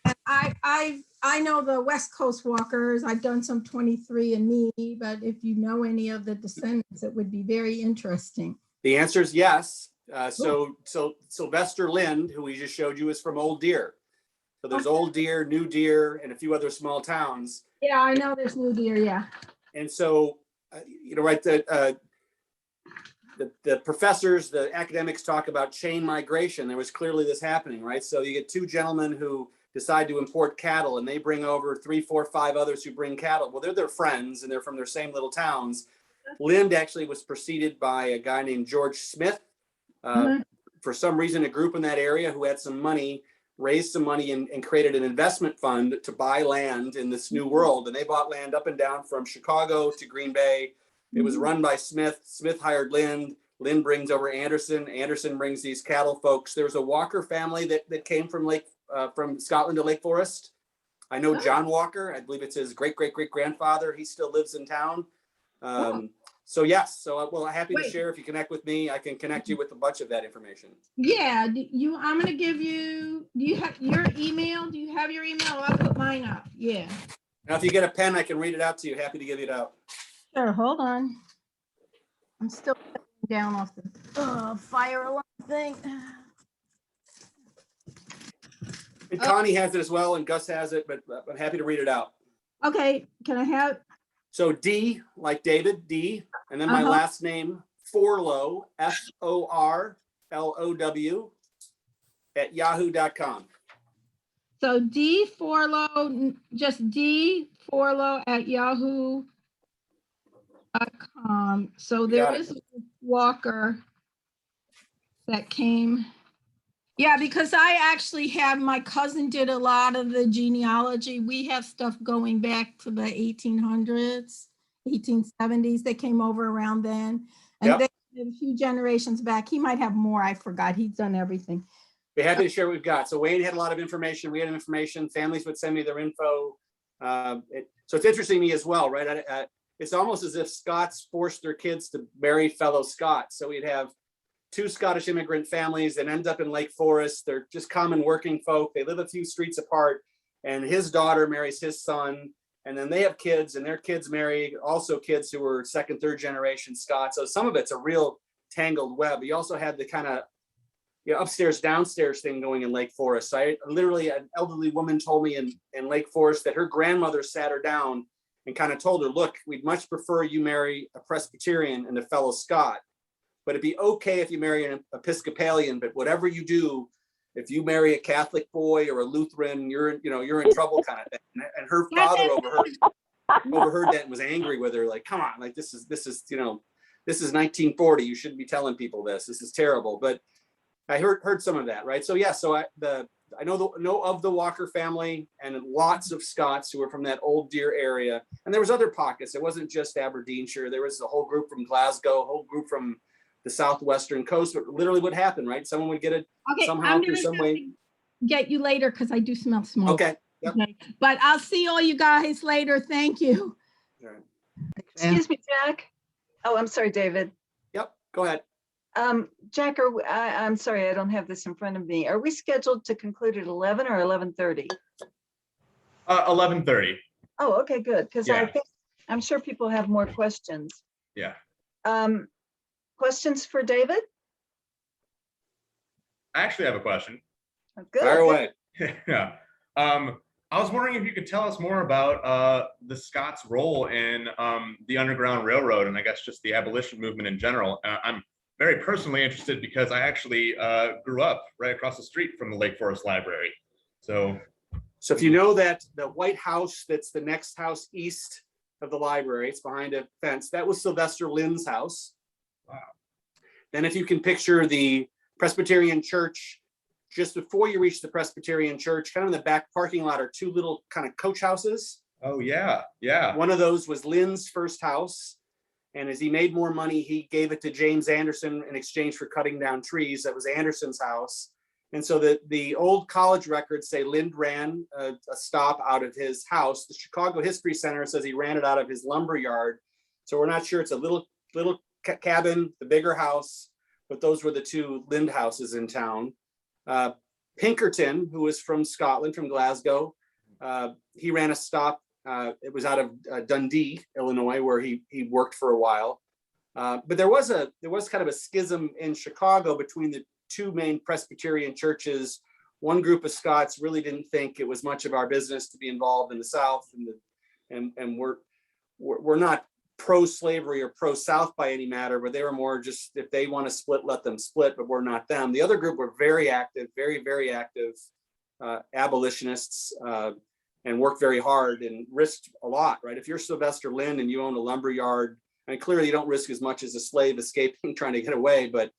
And I know the West Coast Walkers. I've done some 23andMe, but if you know any of the descendants, it would be very interesting. The answer is yes. So Sylvester Lind, who we just showed you, is from Old Deer. So there's Old Deer, New Deer, and a few other small towns. Yeah, I know there's New Deer, yeah. And so, right, the professors, the academics talk about chain migration. There was clearly this happening, right? So you get two gentlemen who decide to import cattle, and they bring over 3, 4, 5 others who bring cattle. Well, they're their friends, and they're from their same little towns. Lind actually was preceded by a guy named George Smith. For some reason, a group in that area who had some money raised some money and created an investment fund to buy land in this new world. And they bought land up and down from Chicago to Green Bay. It was run by Smith. Smith hired Lind. Lind brings over Anderson. Anderson brings these cattle folks. There's a Walker family that came from from Scotland to Lake Forest. I know John Walker. I believe it's his great-great-great-grandfather. He still lives in town. So yes, so happy to share. If you connect with me, I can connect you with a bunch of that information. Yeah, I'm going to give you, do you have your email? Do you have your email? I'll put mine up. Yeah. Now, if you get a pen, I can read it out to you. Happy to give it out. Sure, hold on. I'm still down off the fire alarm thing. And Connie has it as well, and Gus has it, but I'm happy to read it out. Okay, can I have? So D, like David, D, and then my last name, Forlow, Forlow, @yahoo.com. So D Forlow, just D Forlow at yahoo.com. So there got it. is a Walker that came. Yeah, because I actually have, my cousin did a lot of the genealogy. We have stuff going back to the 1800s, 1870s. They came over around then. And Yep. then a few generations back, he might have more. I forgot. He's done everything. Be happy to share what we've got. So Wayne had a lot of information. We had information. Families would send me their info. So it's interesting to me as well, right? It's almost as if Scots forced their kids to marry fellow Scots. So we'd have 2 Scottish immigrant families that end up in Lake Forest. They're just common working folk. They live a few streets apart, and his daughter marries his son, and then they have kids, and their kids marry also kids who were 2nd, 3rd generation Scots. So some of it's a real tangled web. You also had the kind of upstairs, downstairs thing going in Lake Forest. So literally, an elderly woman told me in Lake Forest that her grandmother sat her down and kind of told her, look, we'd much prefer you marry a Presbyterian and a fellow Scot. But it'd be okay if you marry an Episcopalian, but whatever you do, if you marry a Catholic boy or a Lutheran, you're in trouble kind of thing. And her father overheard that and was angry with her, like, come on, like this is 1940. You shouldn't be telling people this. This is terrible. But I heard some of that, right? So yeah, so I know of the Walker family and lots of Scots who were from that Old Deer area. And there was other pockets. It wasn't just Aberdeenshire. There was a whole group from Glasgow, a whole group from the southwestern coast. But literally what happened, right? Someone would get it somehow through some way. Get you later because I do smell smoke. Okay. Yep. Okay. But I'll see all you guys later. Thank you. All right. Excuse me, Jack. Oh, I'm sorry, David. Yep. Go ahead. Jack, I'm sorry, I don't have this in front of me. Are we scheduled to conclude at 11 or 11:30? 11:30. Oh, okay, good. Because Yeah. I'm sure people have more questions. Yeah. Questions for David? I actually have a question. Oh, good. Fire away. Yeah. I was wondering if you could tell us more about the Scots' role in the Underground Railroad and I guess just the abolition movement in general. I'm very personally interested because I actually grew up right across the street from the Lake Forest Library. So if you know that the White House, that's the next house east of the library, it's behind a fence, that was Sylvester Lynn's house. Wow. Then if you can picture the Presbyterian church, just before you reach the Presbyterian church, kind of in the back parking lot are 2 little kind of coach houses. Oh yeah, yeah. One of those was Lynn's first house. And as he made more money, he gave it to James Anderson in exchange for cutting down trees. That was Anderson's house. And so the old college records say Lynn ran a stop out of his house. The Chicago History Center says he ran it out of his lumber yard. So we're not sure. It's a little cabin, the bigger house, but those were the 2 Lind houses in town. Pinkerton, who was from Scotland, from Glasgow, he ran a stop. It was out of Dundee, Illinois, where he worked for a while. But there was kind of a schism in Chicago between the 2 main Presbyterian churches. One group of Scots really didn't think it was much of our business to be involved in the South, and we're not pro-slavery or pro-South by any matter, but they were more just, if they want to split, let them split, but we're not them. The other group were very active, very, very active abolitionists, and worked very hard and risked a lot, right? If you're Sylvester Lynn and you own a lumber yard, and clearly you don't risk as much as a slave escaping, trying to get away, but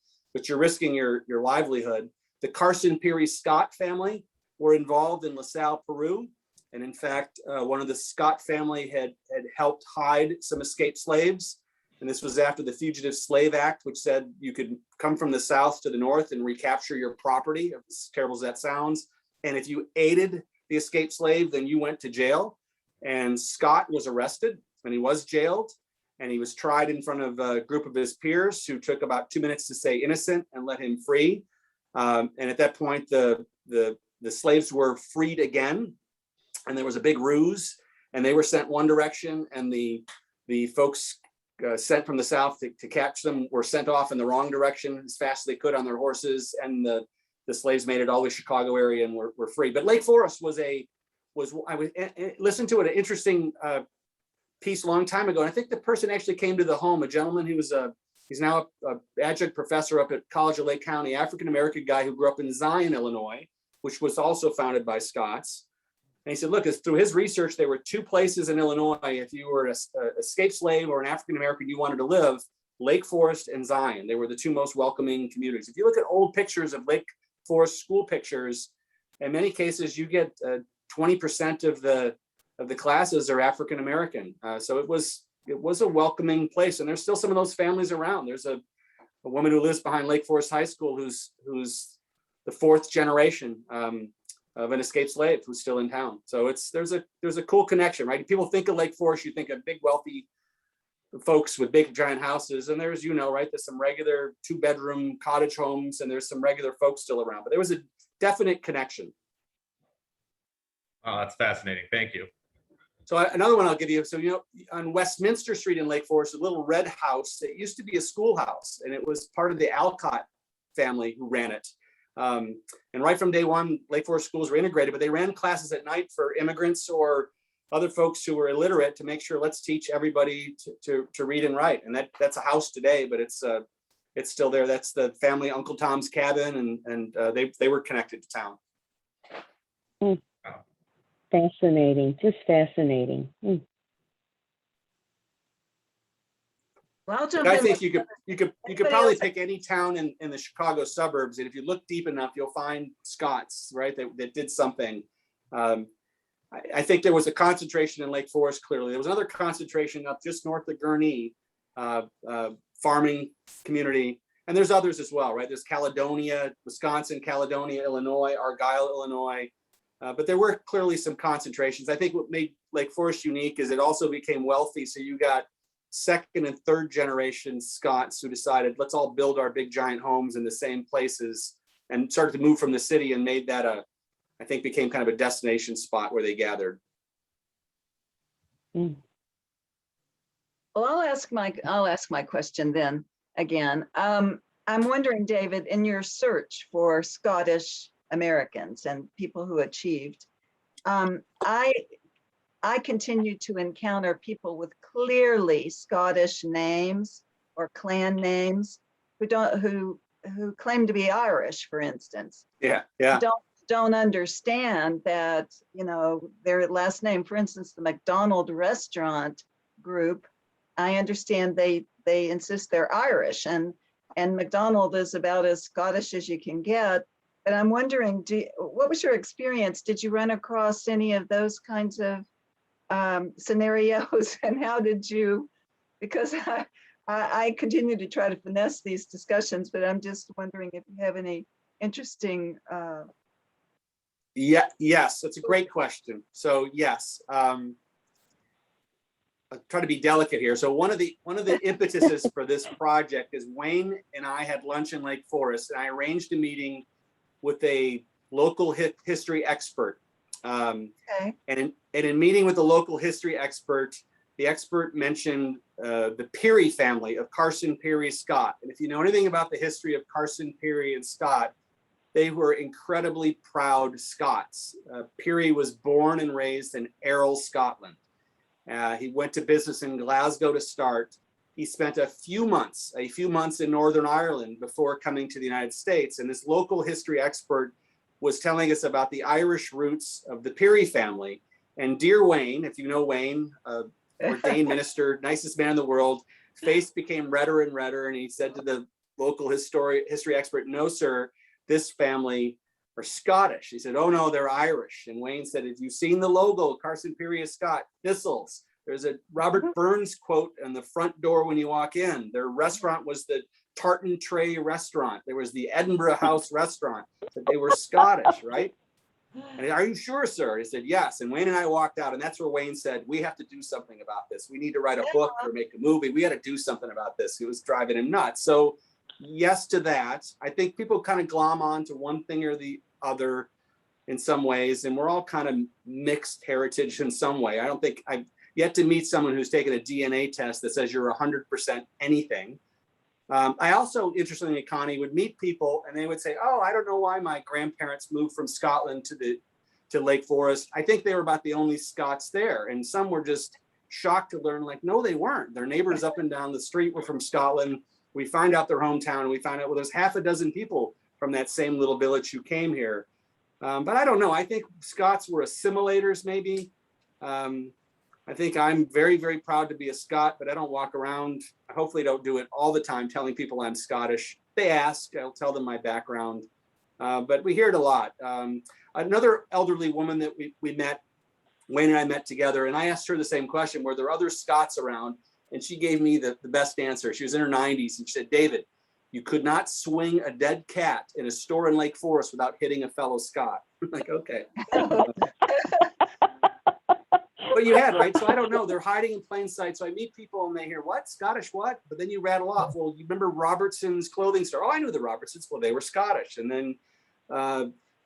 you're risking your livelihood. The Carson Peary Scott family were involved in LaSalle, Peru. And in fact, one of the Scott family had helped hide some escaped slaves. And this was after the Fugitive Slave Act, which said you could come from the South to the North and recapture your property, as terrible as that sounds. And if you aided the escaped slave, then you went to jail. And Scott was arrested and he was jailed. And he was tried in front of a group of his peers who took about 2 minutes to say innocent and let him free. And at that point, the slaves were freed again. And there was a big ruse, and they were sent one direction, and the folks sent from the South to catch them were sent off in the wrong direction as fast as they could on their horses, and the slaves made it all the Chicago area and were free. But Lake Forest I listened to it, an interesting piece a long time ago, and I think the person actually came to the home, a gentleman who was a He's now an adjunct professor up at College of Lake County, African-American guy who grew up in Zion, Illinois, which was also founded by Scots. And he said, look, through his research, there were two places in Illinois, if you were an escaped slave or an African-American you wanted to live, Lake Forest and Zion. They were the two most welcoming communities. If you look at old pictures of Lake Forest school pictures, in many cases, you get 20% of the classes are African-American. So it was a welcoming place. And there's still some of those families around. There's a woman who lives behind Lake Forest High School who's the fourth generation of an escaped slave who's still in town. So there's a cool connection, right? People think of Lake Forest, you think of big wealthy folks with big giant houses, and there's, right, there's some regular 2-bedroom cottage homes, and there's some regular folks still around, but there was a definite connection. Oh, that's fascinating. Thank you. So another one I'll give you. So, on Westminster Street in Lake Forest, a little red house, it used to be a schoolhouse, and it was part of the Alcott family who ran it. And right from day one, Lake Forest schools were integrated, but they ran classes at night for immigrants or other folks who were illiterate to make sure, let's teach everybody to read and write. And that's a house today, but it's still there. That's the family Uncle Tom's cabin, and they were connected to town. Mm. Fascinating, just fascinating. Mm. Well, I'll jump I in. think you could probably pick any town in the Chicago suburbs, and if you look deep enough, you'll find Scots, right, that did something. I think there was a concentration in Lake Forest. Clearly, there was another concentration up just north of Gurnee, farming community, and there's others as well, right? There's Caledonia, Wisconsin, Caledonia, Illinois, Argyle, Illinois. But there were clearly some concentrations. I think what made Lake Forest unique is it also became wealthy. So you got second and third generation Scots who decided, let's all build our big giant homes in the same places, and started to move from the city and made that I think became kind of a destination spot where they gathered. Mm. Well, I'll ask my question then again. I'm wondering, David, in your search for Scottish Americans and people who achieved, I continue to encounter people with clearly Scottish names or clan names who claim to be Irish, for instance. Yeah. Don't understand that, their last name, for instance, the McDonald restaurant group, I understand they insist they're Irish, and McDonald is about as Scottish as you can get. But I'm wondering, what was your experience? Did you run across any of those kinds of scenarios, and how did you, because I continue to try to finesse these discussions, but I'm just wondering if you have any interesting. Yes, that's a great question. So yes, I'll try to be delicate here. So one of the impetuses for this project is Wayne and I had lunch in Lake Forest, and I arranged a meeting with a local history expert. Okay. And in meeting with the local history expert, the expert mentioned the Peary family of Carson Peary Scott. And if you know anything about the history of Carson Peary and Scott, they were incredibly proud Scots. Peary was born and raised in Errol, Scotland. He went to business in Glasgow to start. He spent a few months in Northern Ireland before coming to the United States. And this local history expert was telling us about the Irish roots of the Peary family. And dear Wayne, if you know Wayne, ordained minister, nicest man in the world, face became redder and redder. And he said to the local history expert, no, sir, this family are Scottish. He said, oh no, they're Irish. And Wayne said, have you seen the logo, Carson Peary is Scott, thistles? There's a Robert Burns quote on the front door when you walk in. Their restaurant was the Tartan Tray restaurant. There was the Edinburgh House restaurant. They were Scottish, right? And are you sure, sir? He said, yes. And Wayne and I walked out, and that's where Wayne said, we have to do something about this. We need to write a book or make a movie. We got to do something about this. It was driving him nuts. So yes to that. I think people kind of glom on to one thing or the other in some ways, and we're all kind of mixed heritage in some way. I don't think I've yet to meet someone who's taken a DNA test that says you're 100% anything. I also, interestingly, Connie, would meet people and they would say, oh, I don't know why my grandparents moved from Scotland to Lake Forest. I think they were about the only Scots there. And some were just shocked to learn, like, no, they weren't. Their neighbors up and down the street were from Scotland. we find out their hometown, and we find out, well, there's half a dozen people from that same little village who came here. But I don't know. I think Scots were assimilators, maybe. I think I'm very, very proud to be a Scot, but I don't walk around. I hopefully don't do it all the time, telling people I'm Scottish. They ask, I'll tell them my background. But we hear it a lot. Another elderly woman that we met, Wayne and I met together, and I asked her the same question, were there other Scots around? And she gave me the best answer. She was in her 90s, and she said, David, you could not swing a dead cat in a store in Lake Forest without hitting a fellow Scot. I'm like, okay. But you had, right? So I don't know. They're hiding in plain sight. So I meet people and they hear, what? Scottish what? But then you rattle off. Well, you remember Robertson's clothing store? Oh, I knew the Robertsons. Well, they were Scottish. And then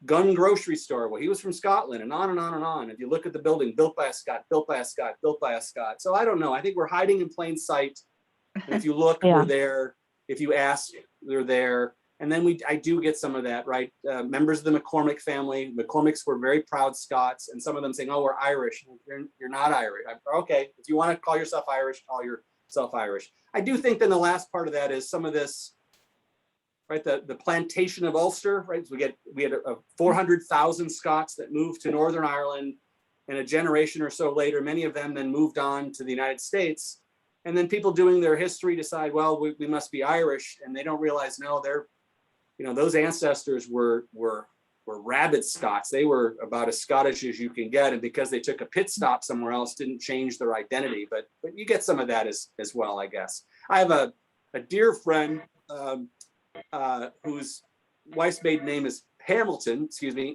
Gun grocery store. Well, he was from Scotland, and on and on and on. If you look at the building, built by a Scot, built by a Scot, built by a Scot. So I don't know. I think we're hiding in plain sight. And if you look, Yeah. we're there. If you ask, they're there. And then I do get some of that, right? Members of the McCormick family. McCormicks were very proud Scots, and some of them saying, "Oh, we're Irish." You're not Irish. Okay, if you want to call yourself Irish, call yourself Irish. I do think then the last part of that is some of this, right? The plantation of Ulster, right? So we had 400,000 Scots that moved to Northern Ireland, and a generation or so later, many of them then moved on to the United States. And then people doing their history decide, well, we must be Irish, and they don't realize, no, those ancestors were rabid Scots. They were about as Scottish as you can get, and because they took a pit stop somewhere else, didn't change their identity. But you get some of that as well, I guess. I have a dear friend whose wife's maiden name is Hamilton,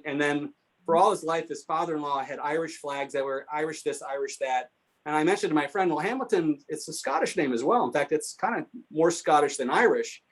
and then for all his life, his father-in-law had Irish flags that were Irish this, Irish that. And I mentioned to my friend, well, Hamilton, it's a Scottish name as well. In fact, it's kind of more Scottish than Irish.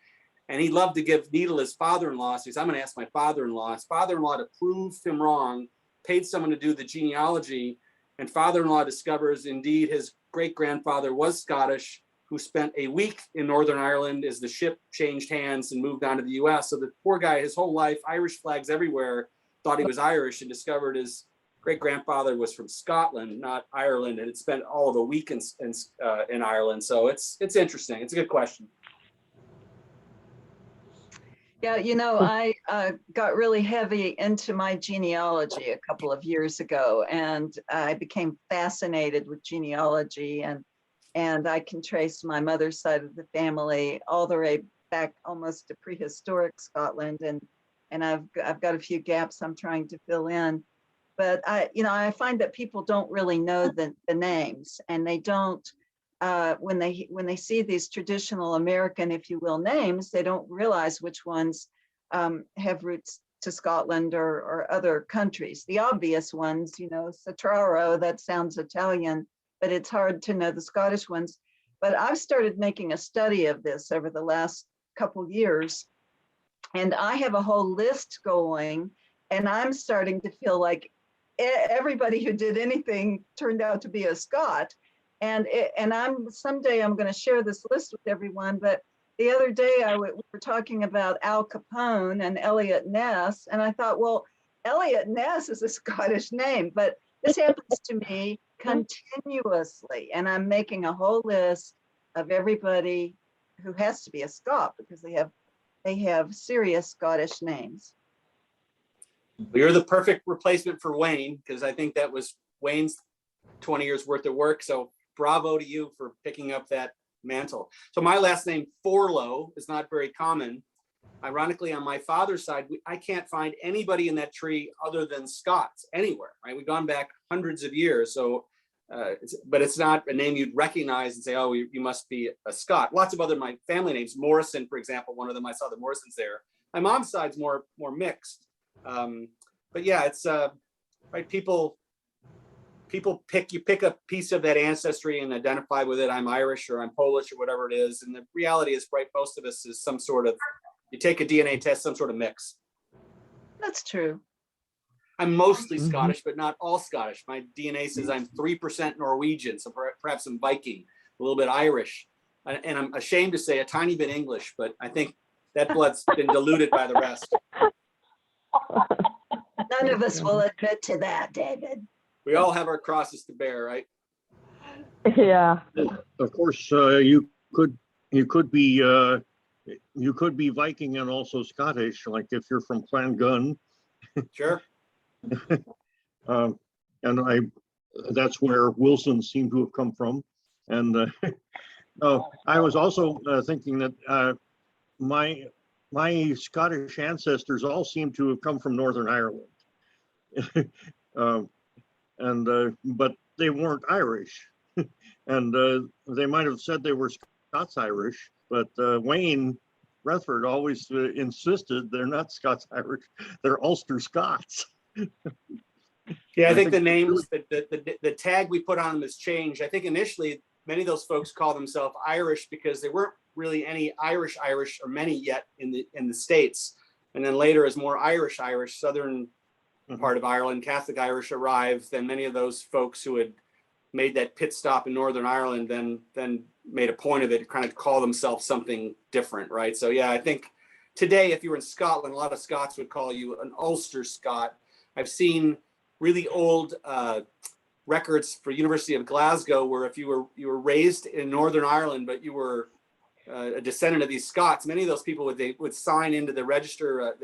And he loved to give needle his father-in-law. So he said, I'm going to ask my father-in-law. His father-in-law, to prove him wrong, paid someone to do the genealogy. And father-in-law discovers, indeed, his great-grandfather was Scottish, who spent a week in Northern Ireland as the ship changed hands and moved on to the US. So the poor guy, his whole life, Irish flags everywhere, thought he was Irish, and discovered his great-grandfather was from Scotland, not Ireland, and had spent all of a week in Ireland. So it's interesting. It's a good question. Yeah, I got really heavy into my genealogy a couple of years ago, and I became fascinated with genealogy, and I can trace my mother's side of the family all the way back almost to prehistoric Scotland, and I've got a few gaps I'm trying to fill in. But I find that people don't really know the names, and they don't. When they see these traditional American, if you will, names, they don't realize which ones have roots to Scotland or other countries. The obvious ones, Satraro, that sounds Italian, but it's hard to know the Scottish ones. But I've started making a study of this over the last couple years, and I have a whole list going, and I'm starting to feel like everybody who did anything turned out to be a Scot. And someday I'm going to share this list with everyone. But the other day we were talking about Al Capone and Elliot Ness, and I thought, well, Elliot Ness is a Scottish name, but this happens to me continuously, and I'm making a whole list of everybody who has to be a Scot because they have serious Scottish names. You're the perfect replacement for Wayne, because I think that was Wayne's 20 years worth of work. So bravo to you for picking up that mantle. So my last name, Forlow, is not very common. Ironically, on my father's side, I can't find anybody in that tree other than Scots anywhere, right? We've gone back hundreds of years. So, but it's not a name you'd recognize and say, oh, you must be a Scot. Lots of other my family names, Morrison, for example, one of them, I saw the Morrisons there. My mom's side's more mixed. But yeah, it's right. People pick a piece of that ancestry and identify with it. I'm Irish or I'm Polish or whatever it is. And the reality is, right, most of us is some sort of, you take a DNA test, some sort of mix. That's true. I'm mostly Scottish, but not all Scottish. My DNA says I'm 3% Norwegian, so perhaps I'm Viking, a little bit Irish, and I'm ashamed to say a tiny bit English, but I think that blood's been diluted by the rest. None of us will admit to that, David. We all have our crosses to bear, right? Yeah. Of course, you could be you could be Viking and also Scottish, like if you're from Clan Gun. Sure. And that's where Wilson seemed to have come from. And I was also thinking that my Scottish ancestors all seem to have come from Northern Ireland. But they weren't Irish. And they might have said they were Scots-Irish, but Wayne Rutherford always insisted they're not Scots-Irish, they're Ulster Scots. Yeah, I think the names, the tag we put on them has changed. I think initially many of those folks call themselves Irish because there weren't really any Irish or many yet in the States. And then later, as more Irish, southern part of Ireland, Catholic Irish arrived, then many of those folks who had made that pit stop in Northern Ireland then made a point of it to kind of call themselves something different, right? So yeah, I think today, if you were in Scotland, a lot of Scots would call you an Ulster Scot. I've seen really old records for University of Glasgow where if you were raised in Northern Ireland, but you were a descendant of these Scots, many of those people would sign into the register,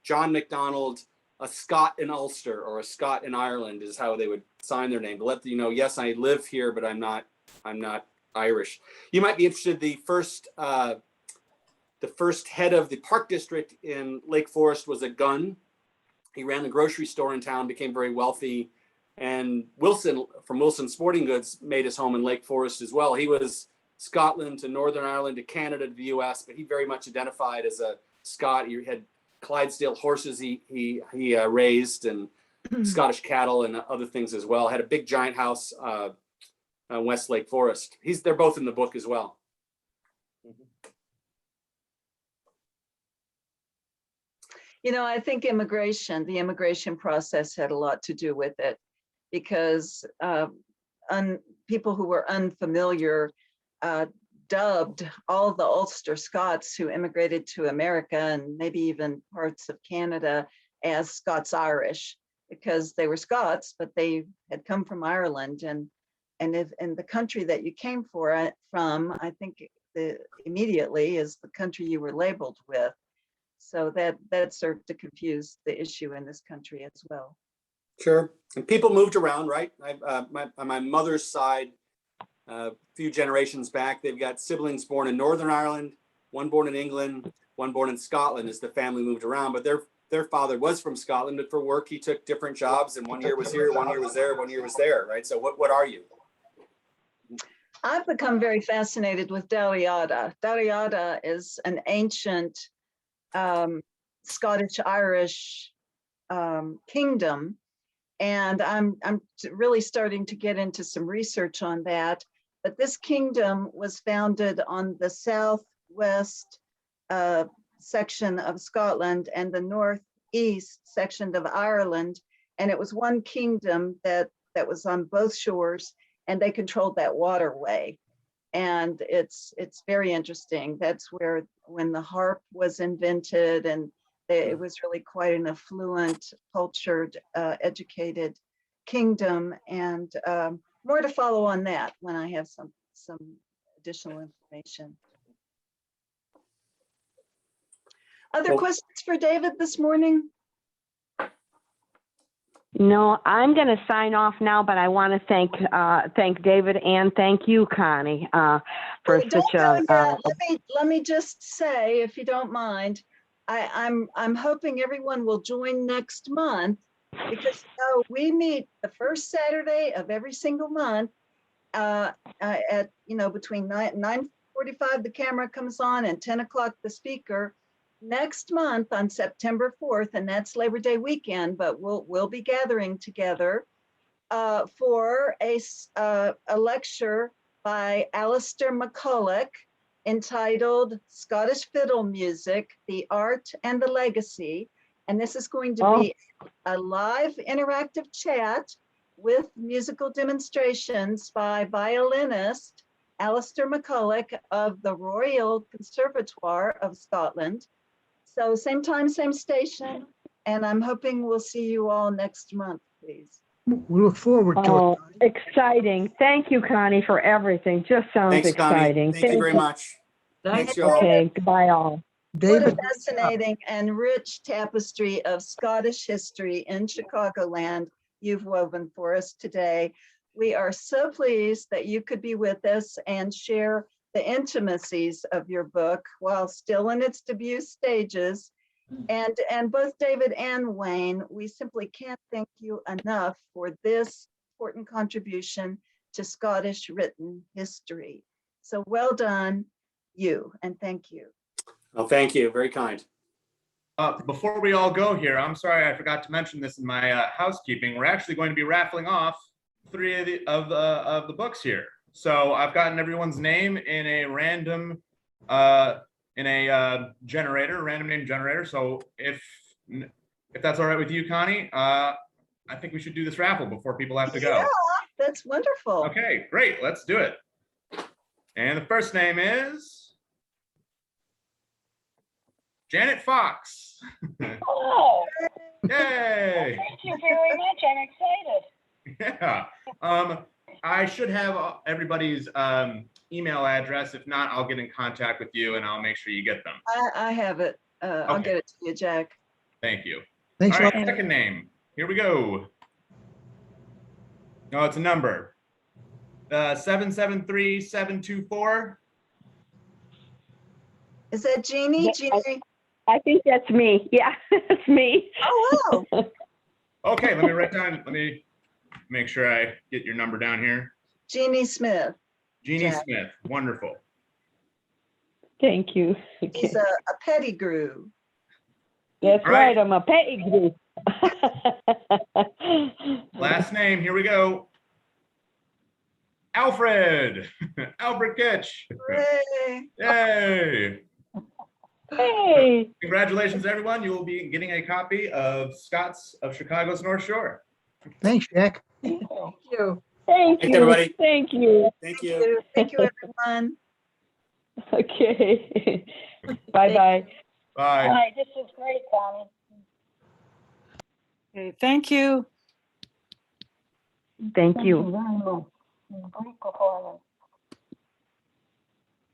John MacDonald, a Scot in Ulster or a Scot in Ireland is how they would sign their name to let you know, yes, I live here, but I'm not Irish. You might be interested. The first head of the park district in Lake Forest was a Gunn. He ran the grocery store in town, became very wealthy. And Wilson from Wilson Sporting Goods made his home in Lake Forest as well. He was Scotland to Northern Ireland to Canada to the US, but he very much identified as a Scot. He had Clydesdale horses he raised and Scottish cattle and other things as well. Had a big giant house West Lake Forest. They're both in the book as well. I think the immigration process had a lot to do with it because people who were unfamiliar dubbed all the Ulster Scots who immigrated to America and maybe even parts of Canada as Scots-Irish because they were Scots, but they had come from Ireland. And the country that you came from, I think immediately is the country you were labeled with. So that served to confuse the issue in this country as well. Sure. And people moved around, right? On my mother's side, a few generations back, they've got siblings born in Northern Ireland, one born in England, one born in Scotland as the family moved around. But their father was from Scotland, but for work, he took different jobs. And 1 year was here, 1 year was there, 1 year was there, right? So what are you? I've become very fascinated with Dalriada. Dalriada is an ancient Scottish-Irish kingdom. And I'm really starting to get into some research on that. But this kingdom was founded on the southwest section of Scotland and the northeast section of Ireland. And it was one kingdom that was on both shores, and they controlled that waterway. And it's very interesting. That's when the harp was invented, and it was really quite an affluent, cultured, educated kingdom. And more to follow on that when I have some additional information. Other questions for David this morning? No, I'm going to sign off now, but I want to thank David and thank you, Connie, for such a. Let me just say, if you don't mind, I'm hoping everyone will join next month because we meet the first Saturday of every single month at between 9:45 the camera comes on and 10 o'clock the speaker. Next month on September 4th, and that's Labor Day weekend, but we'll be gathering together for a lecture by Alistair McCulloch entitled Scottish Fiddle Music, the Art and the Legacy. And this is going to be a live interactive chat with musical demonstrations by violinist Alistair McCulloch of the Royal Conservatoire of Scotland. So same time, same station, and I'm hoping we'll see you all next month, please. We look forward to it. Exciting. Thank you, Connie, for everything. Just sounds Thanks, Connie. exciting. Thank you very much. Thanks, y'all. Okay, goodbye all. What a David, fascinating and rich tapestry of Scottish history in Chicagoland you've woven for us today. We are so pleased that you could be with us and share the intimacies of your book while still in its debut stages. And both David and Wayne, we simply can't thank you enough for this important contribution to Scottish written history. So well done, you, and thank you. Oh, thank you. Very kind. Before we all go here, I'm sorry I forgot to mention this in my housekeeping. We're actually going to be raffling off 3 of the books here. So I've gotten everyone's name in a random generator, random name generator. So if that's all right with you, Connie, I think we should do this raffle before people have to go. Yeah, that's wonderful. Okay, great. Let's do it. And the first name is Janet Fox. Oh, Yay! thank you very much. I'm excited. Yeah. I should have everybody's email address. If not, I'll get in contact with you and I'll make sure you get them. I have it. I'll Okay. get it to you, Jack. Thank you. thanks All a right, lot. second name. Here we go. No, it's a number. 773724. Is that Jeannie? Yeah, Jeannie? I think that's me. Yeah, it's me. Oh, wow. Okay, let me write down. Let me make sure I get your number down here. Jeannie Smith. Jeannie Jack. Smith. Wonderful. Thank you. He's Okay. a Pettigrew. That's All right. right. I'm a Pettigrew. Last name. Here we go. Alfred. Alfred Kitch. Hooray. Yay. Hey. Congratulations, everyone. You will be getting a copy of Scott's of Chicago's North Shore. Thanks, Jack. Thank you. Thank Thanks, you. everybody. Thank you. Thank Thank you. you. Thank you, everyone. Okay. Bye-bye. Bye. This is great, Connie. Okay, thank you. Thank you. Great performance.